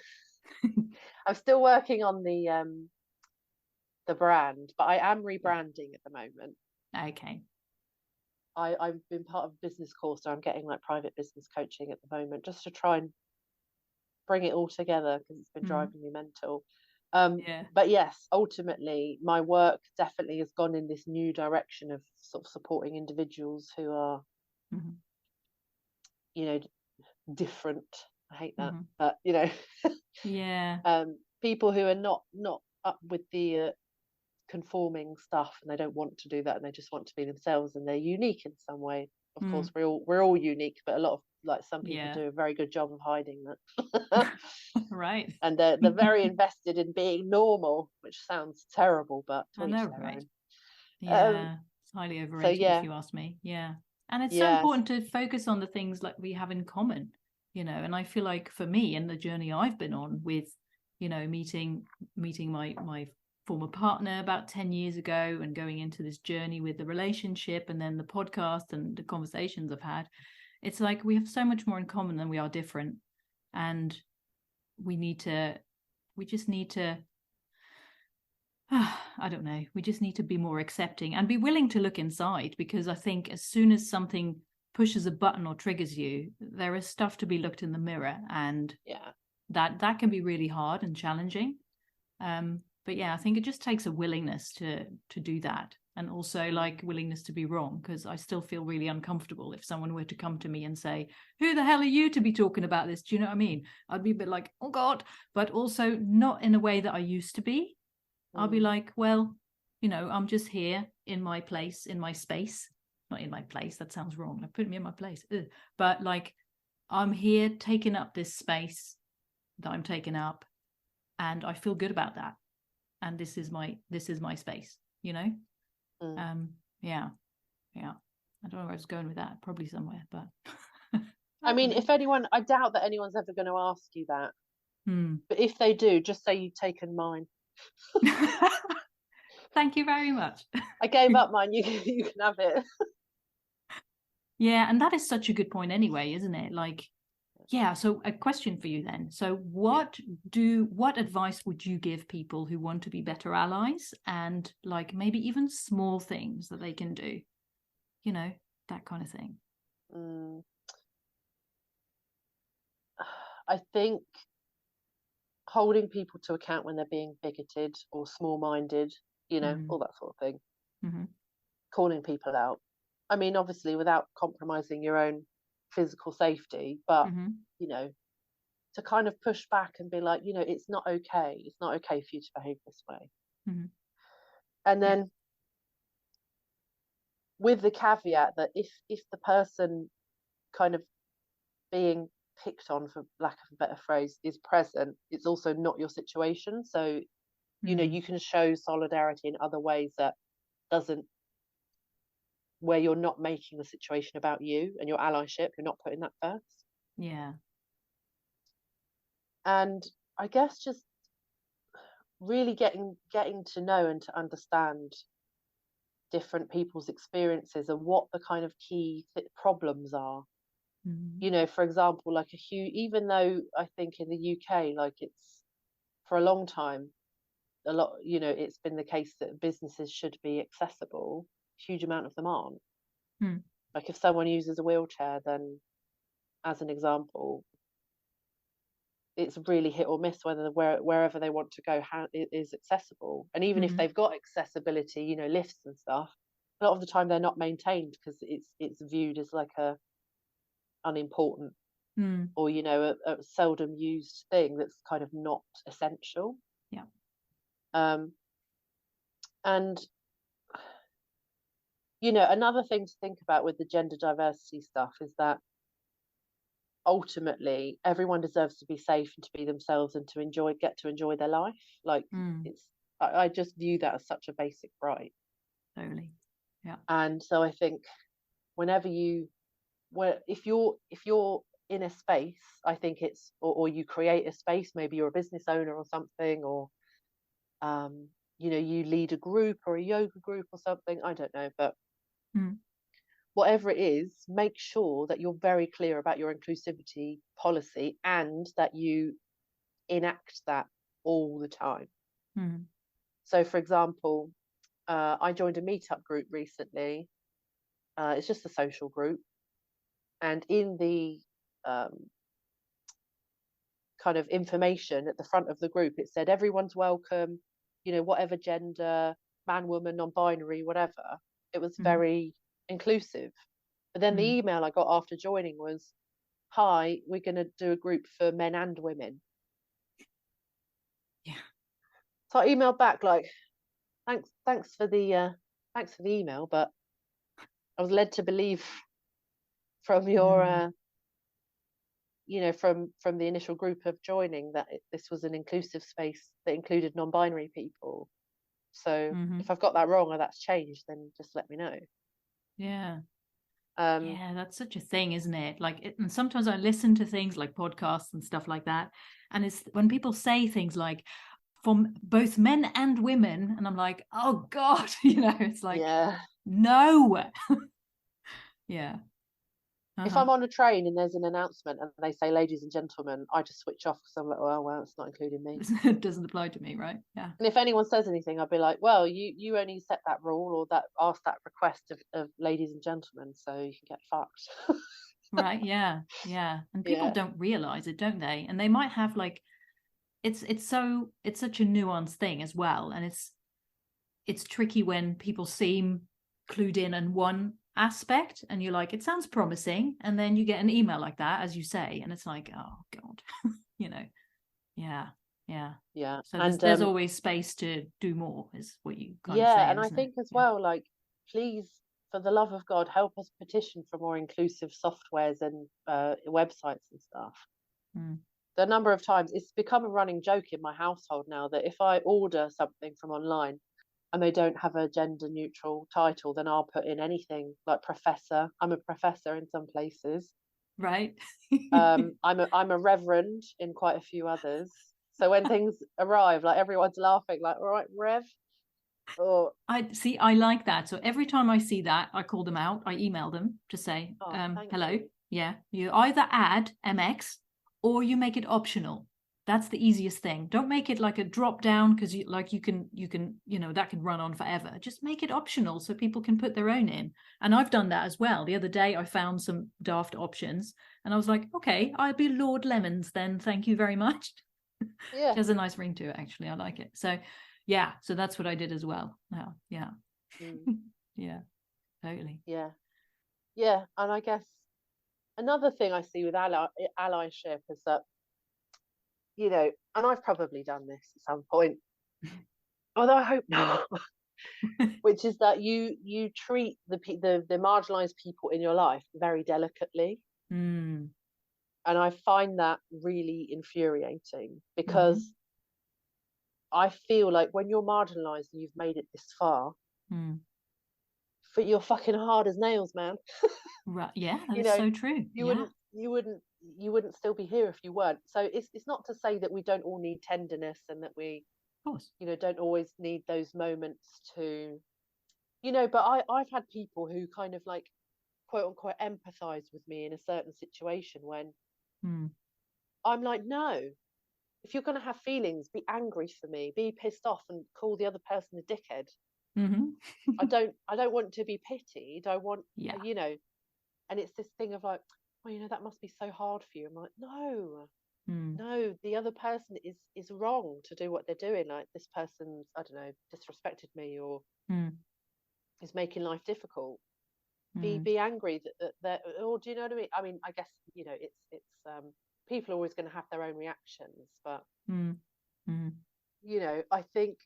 the brand, but I am rebranding at the moment. Okay. I've been part of a business course, so I'm getting like private business coaching at the moment, just to try and bring it all together, because it's been driving me mental. But yes, ultimately my work definitely has gone in this new direction of sort of supporting individuals who are different. I hate that, but people who are not up with the conforming stuff, and they don't want to do that, and they just want to be themselves, and they're unique in some way. Of course, we're all unique, but a lot of, like, some people do a very good job of hiding that. Right. And they're very invested in being normal, which sounds terrible, but I know, right? Own. It's highly overrated, if you ask me. And it's so important to focus on the things like we have in common, and I feel like for me, and the journey I've been on with, meeting my former partner about 10 years ago, and going into this journey with the relationship, and then the podcast and the conversations I've had, it's like we have so much more in common than we are different. And we just need to I don't know, we just need to be more accepting and be willing to look inside, because I think as soon as something pushes a button or triggers you, there is stuff to be looked in the mirror, and that can be really hard and challenging. But yeah, I think it just takes a willingness to do that, and also like willingness to be wrong, because I still feel really uncomfortable if someone were to come to me and say, who the hell are you to be talking about this? Do you know what I mean? I'd be a bit like, oh God, but also not in a way that I used to be. I'll be like, well, I'm just here in my place, in my space. Not in my place, that sounds wrong. Like, put me in my place. Ugh. But like, I'm here taking up this space that I'm taking up, and I feel good about that. And this is my space, yeah. Yeah. I don't know where I was going with that. Probably somewhere, but I mean, if anyone, I doubt that anyone's ever going to ask you that. Hmm. But if they do, just say you've taken mine. Thank you very much. I gave up mine. You can have it. Yeah, and that is such a good point anyway, isn't it? Like, yeah, so a question for you then. So what advice would you give people who want to be better allies, and like maybe even small things that they can do, that kind of thing? I think holding people to account when they're being bigoted or small-minded, all that sort of thing. Mm-hmm. Calling people out. I mean, obviously without compromising your own physical safety, but to kind of push back and be like, it's not okay. It's not okay for you to behave this way. Mm-hmm. And then with the caveat that if the person kind of being picked on, for lack of a better phrase, is present, it's also not your situation. So, you can show solidarity in other ways that doesn't, where you're not making the situation about you and your allyship, you're not putting that first. Yeah. And I guess just really getting to know and to understand different people's experiences and what the kind of key problems are. For example, like even though I think in the UK, like it's for a long time, a lot, it's been the case that businesses should be accessible. Huge amount of them aren't. Like if someone uses a wheelchair, then as an example, it's really hit or miss whether wherever they want to go it is accessible. And even if they've got accessibility, lifts and stuff, a lot of the time they're not maintained because it's viewed as like a unimportant or a seldom used thing that's kind of not essential. Yeah. And another thing to think about with the gender diversity stuff is that ultimately everyone deserves to be safe and to be themselves and to get to enjoy their life. Like I just view that as such a basic right. Totally. Yeah. And so I think if you're in a space, I think it's or you create a space, maybe you're a business owner or something, or you lead a group or a yoga group or something, I don't know, but whatever it is, make sure that you're very clear about your inclusivity policy and that you enact that all the time. So for example, I joined a meetup group recently. It's just a social group, and in the kind of information at the front of the group, it said everyone's welcome, whatever gender, man, woman, non-binary, whatever. It was very inclusive. But then the email I got after joining was, hi, we're going to do a group for men and women. Yeah. So I emailed back like, thanks for the email, but I was led to believe from your from the initial group of joining that this was an inclusive space that included non-binary people. So if I've got that wrong or that's changed, then just let me know. Yeah. Yeah, that's such a thing, isn't it? Like, and sometimes I listen to things like podcasts and stuff like that, and it's when people say things like from both men and women, and I'm like, oh God, it's like, no. Yeah. If I'm on a train and there's an announcement and they say ladies and gentlemen, I just switch off because I'm like, oh well, it's not including me. It doesn't apply to me, right? Yeah. And if anyone says anything, I'll be like, well, you only set that rule or that asked that request of ladies and gentlemen, so you can get fucked. Right. Yeah. Yeah. And people Yeah, don't realize it, don't they? And they might have like, it's such a nuanced thing as well. And it's tricky when people seem clued in one aspect and you're like, it sounds promising. And then you get an email like that, as you say, and it's like, oh God, you know, yeah. Yeah. yeah. So And there's always space to do more, is what you kind of yeah, saying, and I isn't it? think as Yeah. well, like, please, for the love of God, help us petition for more inclusive softwares and websites and stuff. Mm. The number of times it's become a running joke in my household now that if I order something from online and they don't have a gender neutral title, then I'll put in anything like professor. I'm a professor in some places. Right. I'm a reverend in quite a few others. So when things arrive, like everyone's laughing, like, all right, Rev, or I like that. So every time I see that, I call them out. I email them to say, oh, thank hello. you. Yeah. You either add MX or you make it optional. That's the easiest thing. Don't make it like a drop down because you can, that can run on forever. Just make it optional so people can put their own in. And I've done that as well. The other day I found some daft options and I was like, okay, I'll be Lord Lemons then. Thank you very much. Which Yeah. has a nice ring to it, actually. I like it. So yeah, so that's what I did as well. Now, yeah. Mm, Yeah, totally. yeah. Yeah. And I guess another thing I see with allyship is that, and I've probably done this at some point, although I hope not, which is that you treat the marginalized people in your life very delicately. Mm. And I find that really infuriating Mm-hmm. because I feel like when you're marginalized and you've made it this far, Mm. for you're fucking hard as nails, man. Right. Yeah, that You is know, so true. you Yeah, wouldn't you wouldn't you wouldn't still be here if you weren't. So it's not to say that we don't all need tenderness and that we, of course. don't always need those moments to, but I've had people who kind of like quote unquote empathize with me in a certain situation when Mm. I'm like, no, if you're going to have feelings, be angry for me, be pissed off and call the other person a dickhead. Mm-hmm. I don't want to be pitied. I want, Yeah. and it's this thing of like, well, that must be so hard for you. I'm like, no, Mm. no, the other person is wrong to do what they're doing. Like this person's, I don't know, disrespected me or Mm. is making life difficult. Be Mm. be angry that or do you know what I mean? I mean, I guess it's people are always going to have their own reactions, but Mm. Mm. I think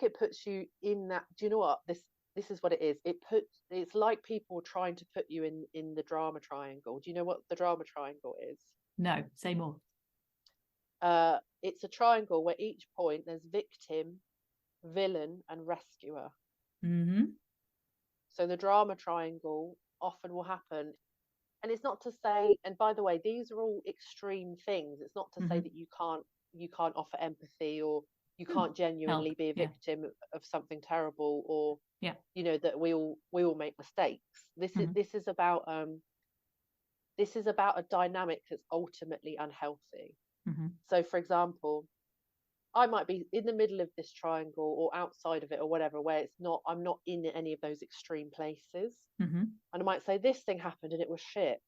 it puts you in that. Do you know what this is what it is? It's like people trying to put you in the drama triangle. Do you know what the drama triangle is? No, say more. It's a triangle where each point there's victim, villain, and rescuer. Mm-hmm. So the drama triangle often will happen, and it's not to say. And by the way, these are all extreme things. It's not to say Mm-hmm. that you can't offer empathy or you Mm. can't Help. genuinely be a Yeah. victim of something terrible or Yeah. that we all make mistakes. This is Mm-hmm. this is about this is about a dynamic that's ultimately unhealthy. Mm-hmm. So for example, I might be in the middle of this triangle or outside of it or whatever, where I'm not in any of those extreme places. Mm-hmm. And I might say, this thing happened and it was shit.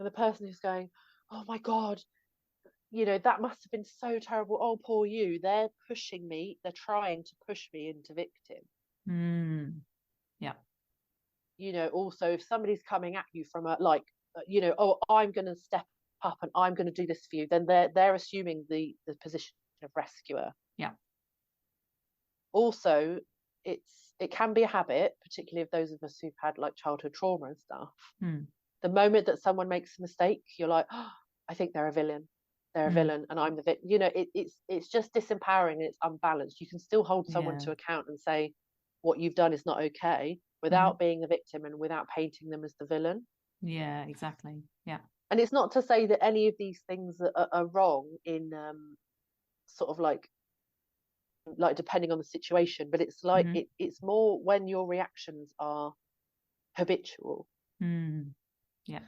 And the person who's going, oh my God, that must have been so terrible. Oh, poor you. They're pushing me. They're trying to push me into victim. Mm. Yeah. Also, if somebody's coming at you from oh, I'm going to step up and I'm going to do this for you, then they're assuming the position of rescuer. Yeah. Also, it can be a habit, particularly of those of us who've had like childhood trauma and stuff. Mm. The moment that someone makes a mistake, you're like, oh, I think they're a villain. They're a Mm. villain, and I'm the victim. It's just disempowering and it's unbalanced. You can still hold someone Yeah. to account and say what you've done is not okay Mm-hmm. without being the victim and without painting them as the villain. Yeah, exactly. Yeah. And it's not to say that any of these things are wrong in sort of like depending on the situation, but it's like Mm-hmm. it's more when your reactions are habitual. Mm. Yeah.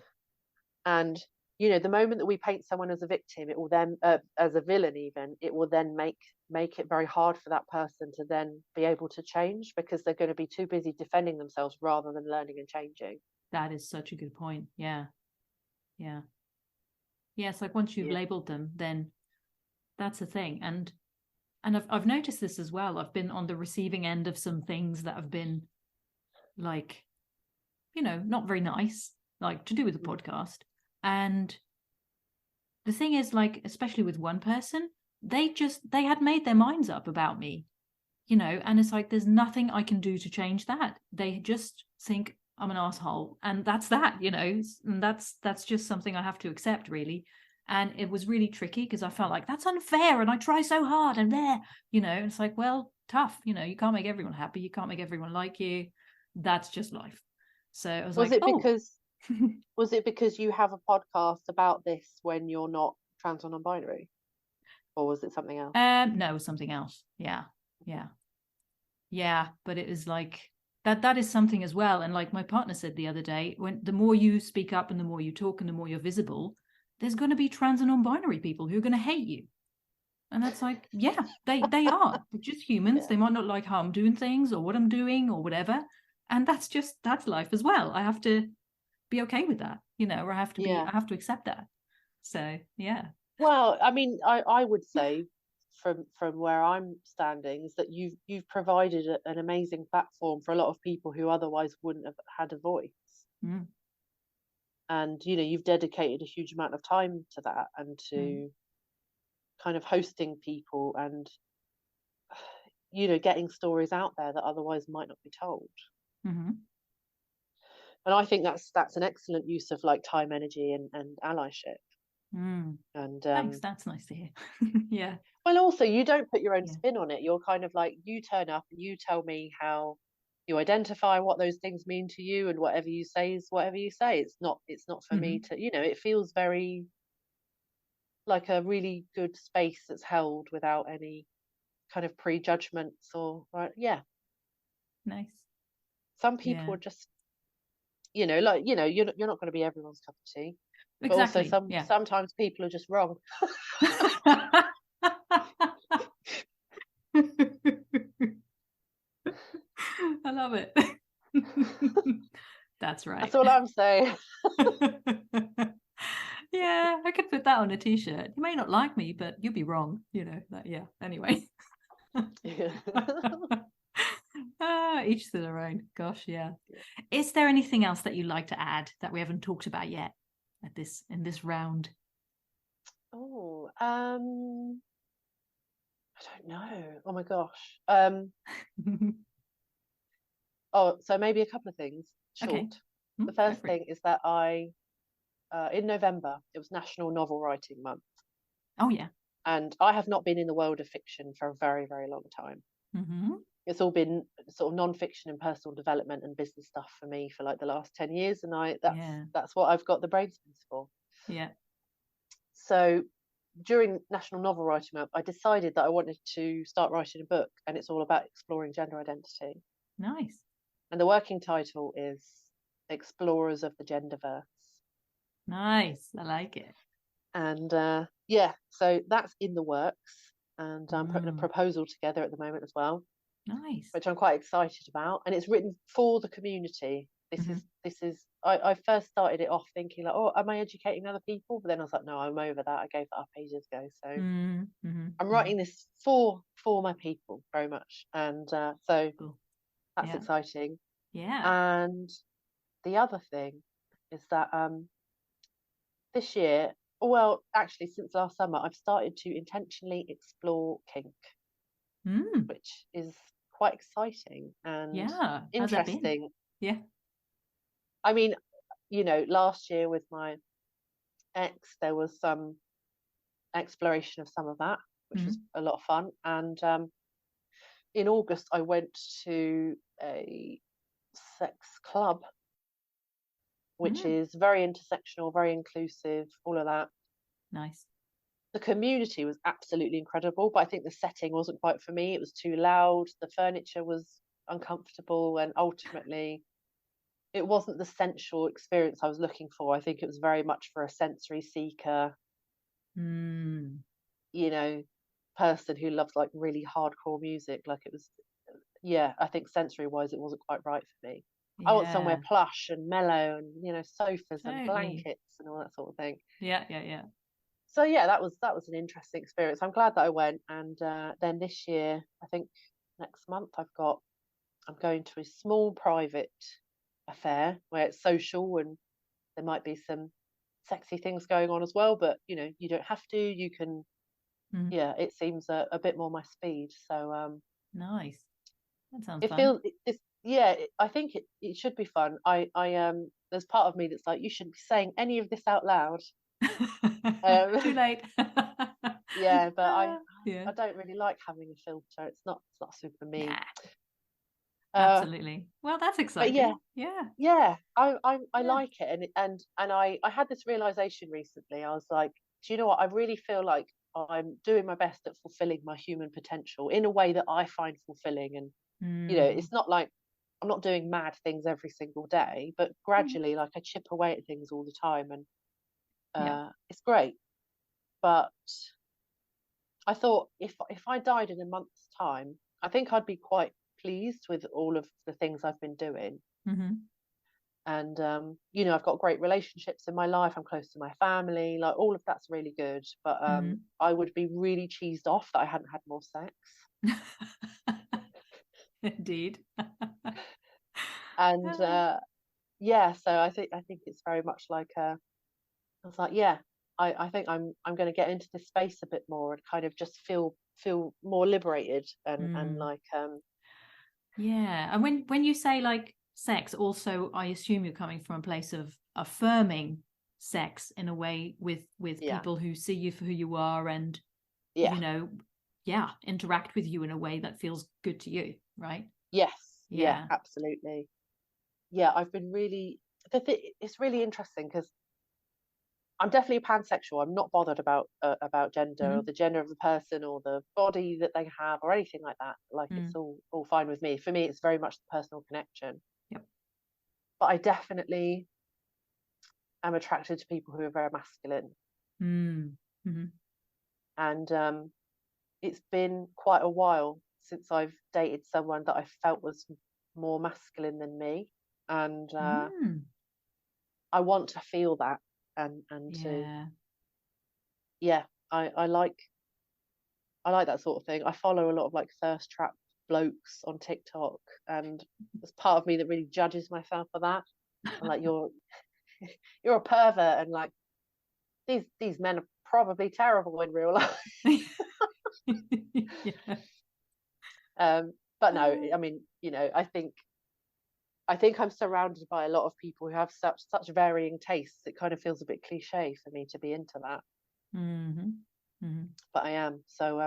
And the moment that we paint someone as a victim, it will then as a villain, even it will then make it very hard for that person to then be able to change because they're going to be too busy defending themselves rather than learning and changing. That is such a good point. Yeah. Yeah. Yeah, it's like once you've Yeah. labeled them, then that's the thing. And I've noticed this as well. I've been on the receiving end of some things that have been like, not very nice, like to do with the Mm. podcast. And the thing is, like, especially with one person, they had made their minds up about me, and it's like there's nothing I can do to change that. They just think I'm an asshole, and that's that, and that's just something I have to accept, really. And it was really tricky because I felt like that's unfair, and I try so hard, and it's like, well, tough, you can't make everyone happy, you can't make everyone like you. That's just life. So I was Was like, it oh. because was it because you have a podcast about this when you're not trans or non-binary, or was it something else? No, it was something else. Yeah, yeah. Yeah, but it was like that is something as well. And like my partner said the other day, when the more you speak up and the more you talk and the more you're visible, there's going to be trans and non-binary people who are going to hate you. And that's like, yeah, they are. They're just humans. Yeah. They might not like how I'm doing things or what I'm doing or whatever. And that's life as well. I have to be okay with that, or Yeah. I have to accept that. So yeah. Well, I mean, I would say from where I'm standing is that you've provided an amazing platform for a lot of people who otherwise wouldn't have had a voice. Mm, And you've dedicated a huge amount of time to that and mm, to kind of hosting people and getting stories out there that otherwise might not be told. mm-hmm. And I think that's an excellent use of like time, energy, and allyship. Mm. And Thanks. That's nice to hear. Yeah. well, also you don't put your own Yeah. spin on it. You're kind of like, you turn up and you tell me how you identify, what those things mean to you, and whatever you say is whatever you say. It's not for me Mm-hmm. to, it feels very like a really good space that's held without any kind of prejudgments or right. Yeah. Nice. Some people Yeah. are just, you're not going to be everyone's cup of tea, but also Exactly. Yeah. sometimes people are just wrong. I love it. That's That's right. all I'm saying. Yeah, I could put that on a t-shirt. You may not like me, but you'll be wrong, that, yeah. Anyway. Yeah. Each to their own. Gosh, yeah. Is there anything else that you'd like to add that we haven't talked about yet in this round? Oh, I don't know. Oh my gosh. Oh, so maybe a couple of things. Okay. Short. The Go first for it. thing is that in November, it was National Novel Writing Month, Oh yeah. and I have not been in the world of fiction for a very, very long time. Mm-hmm. It's all been sort of non-fiction and personal development and business stuff for me for like the last 10 years, and Yeah. that's what I've got the brain space for. Yeah. So during National Novel Writing Month, I decided that I wanted to start writing a book, and it's all about exploring gender identity. Nice. And the working title is Explorers of the Genderverse. Nice. I like it. And yeah, so that's in the works, and I'm putting a Mm, proposal together at the moment as well, nice. which I'm quite excited about. And it's written for the community. This Mm-hmm. is this is I first started it off thinking like, oh, am I educating other people? But then I was like, no, I'm over that. I gave that up ages ago. So Mm-hmm. I'm Mm-hmm. writing this for my people very much, and so Cool. that's Yeah. exciting. Yeah. And the other thing is that this year, well, actually, since last summer, I've started to intentionally explore kink, Mm. which is quite exciting and Yeah. How's that been? interesting. Yeah. I mean, last year with my ex, there was some exploration of some of that, which was Mm-hmm. a lot of fun. And in August, I went to a sex club, which Mm. is very intersectional, very inclusive, all of that. Nice. The community was absolutely incredible, but I think the setting wasn't quite for me. It was too loud, the furniture was uncomfortable, and ultimately it wasn't the sensual experience I was looking for. I think it was very much for a sensory seeker, Mm. you know, person who loves like really hardcore music. Like it was, yeah, I think sensory wise, it wasn't quite right for me. I want somewhere Yeah, plush and mellow and, you know, sofas and totally. blankets and all that sort of thing. Yeah, yeah, yeah. So yeah, that was an interesting experience. I'm glad that I went. And then this year, I think next month, I'm going to a small private affair where it's social and there might be some sexy things going on as well. But you know, you don't have to. You can. Mhm. Yeah, it seems a bit more my speed. So Nice. That sounds it fun. feels it's yeah. I think it should be fun. I there's part of me that's like, you shouldn't be saying any of this out loud. Too Um, late. yeah, but Yeah. I don't really like having a filter. It's not super me. Nah, Uh, absolutely. Well, that's but yeah, exciting. Yeah. yeah, I Yeah. like it. And I had this realization recently. I was like, do you know what? I really feel like I'm doing my best at fulfilling my human potential in a way that I find fulfilling. And you know, Mm. it's not like I'm not doing mad things every single day, but Mhm. gradually, like, I chip away at things all the time. And Yeah. it's great. But I thought, if I died in a month's time, I think I'd be quite pleased with all of the things I've been doing. Hmm. And you know, I've got great relationships in my life. I'm close to my family. Like, all of that's really good. But Hmm. I would be really cheesed off that I hadn't had more sex. Indeed. And yeah, so I think it's very much like I was like, yeah, I think I'm going to get into this space a bit more and kind of just feel more liberated and Mm. like Yeah. And when you say like sex, also I assume you're coming from a place of affirming sex in a way with yeah, people who see you for who you are and, yeah, you know, yeah, interact with you in a way that feels good to you, right? yes, yeah, Yeah. absolutely. Yeah, I've been really it's really interesting because I'm definitely pansexual. I'm not bothered about gender or Hmm. the gender of the person or the body that they have or anything like that. Like, it's Mm. all fine with me. For me, it's very much the personal connection. Yep. But I definitely am attracted to people who are very masculine. Mm. Hmm. And it's been quite a while since I've dated someone that I felt was more masculine than me. And Mm. I want to feel that, and to Yeah. yeah, I like that sort of thing. I follow a lot of like thirst trap blokes on TikTok, and there's part of me that really judges myself for that. I'm like, you're a pervert, and like, these men are probably terrible in real life. Yeah. But no, I mean, you know, I think I'm surrounded by a lot of people who have such varying tastes. It kind of feels a bit cliche for me to be into that, Hmm. Hmm. but I am. So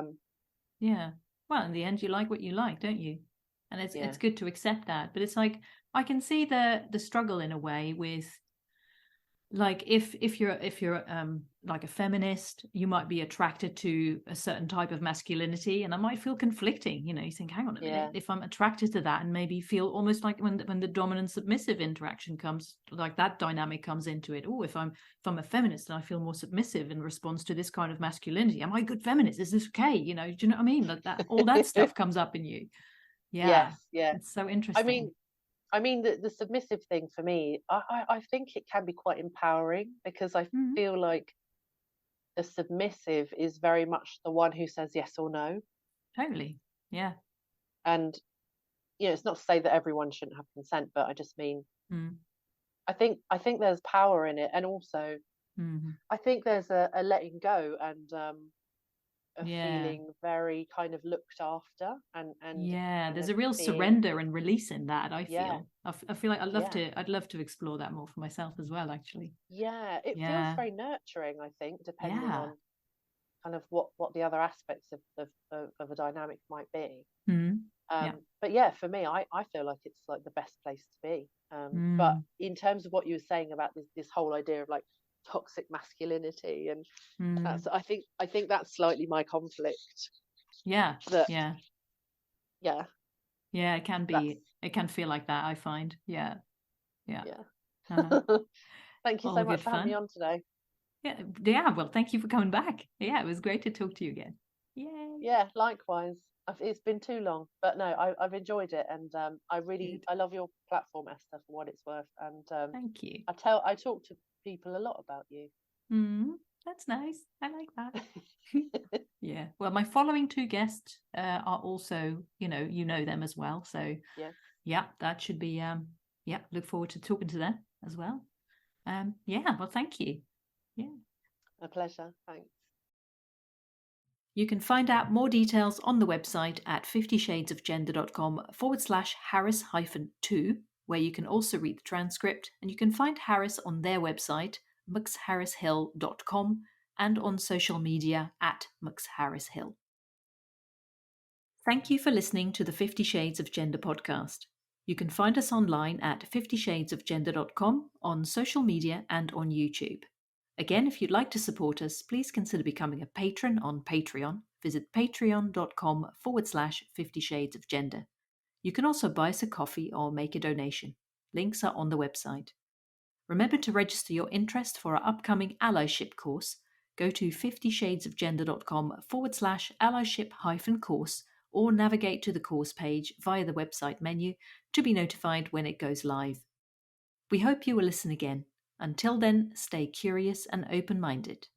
Yeah. Well, in the end, you like what you like, don't you? And it's yeah, good to accept that. But it's like I can see the struggle in a way with like if you're like a feminist, you might be attracted to a certain type of masculinity, and I might feel conflicting. You think, hang on a minute, yeah, if I'm attracted to that, and maybe feel almost like when the dominant submissive interaction comes, like that dynamic comes into it. Oh, if I'm a feminist and I feel more submissive in response to this kind of masculinity, am I a good feminist? Is this okay? Do you know what I mean? That all that stuff comes up in you. yes, Yeah, yeah. it's so I interesting. mean, the submissive thing for me, I think it can be quite empowering because I Hmm. feel like the submissive is very much the one who says yes or no. Totally. Yeah. And you know, it's not to say that everyone shouldn't have consent, but I just mean, Mm. I think there's power in it, and also Hmm. I think there's a letting go and a Yeah. feeling very kind of looked after and Yeah, kind there's of a real being, surrender and release in that, I yeah, feel. I feel like yeah, I'd love to explore that more for myself as well, actually. yeah. It feels Yeah. very nurturing, I think, depending Yeah. on kind of what the other aspects of a dynamic might be. Mm. Yeah. But yeah, for me, I feel like it's like the best place to be. But Mm. in terms of what you were saying about this whole idea of like toxic masculinity, and Mm. I think that's slightly my conflict. Yeah. That Yeah. yeah, Yeah, that's it can feel like that, I find. Yeah. Yeah. yeah. Uh-huh. Thank you All so good much for having me fun. on today. Yeah. Yeah. Well, thank you for coming back. Yeah, it was great to talk to you again. Yay. Yeah, likewise. It's been too long, but no, I've enjoyed it, and Good. I love your platform, Esther, for what it's worth. And Thank you. I talk to people a lot about you. That's nice. I like that. Yeah. Well, my following two guests are also, you know them as well. So Yes, yeah, that should be yeah, look forward to talking to them as well. Yeah, well, thank you. Yeah. a pleasure. Thanks. You can find out more details on the website at 50shadesofgender.com/Harris-2, where you can also read the transcript, and you can find Harris on their website, muxharrishill.com, and on social media at muxharrishill. Thank you for listening to the 50 Shades of Gender podcast. You can find us online at 50shadesofgender.com, on social media, and on YouTube. Again, if you'd like to support us, please consider becoming a patron on Patreon. Visit patreon.com/50 Shades of Gender. You can also buy us a coffee or make a donation. Links are on the website. Remember to register your interest for our upcoming allyship course. Go to 50shadesofgender.com/allyship-course or navigate to the course page via the website menu to be notified when it goes live. We hope you will listen again. Until then, stay curious and open-minded.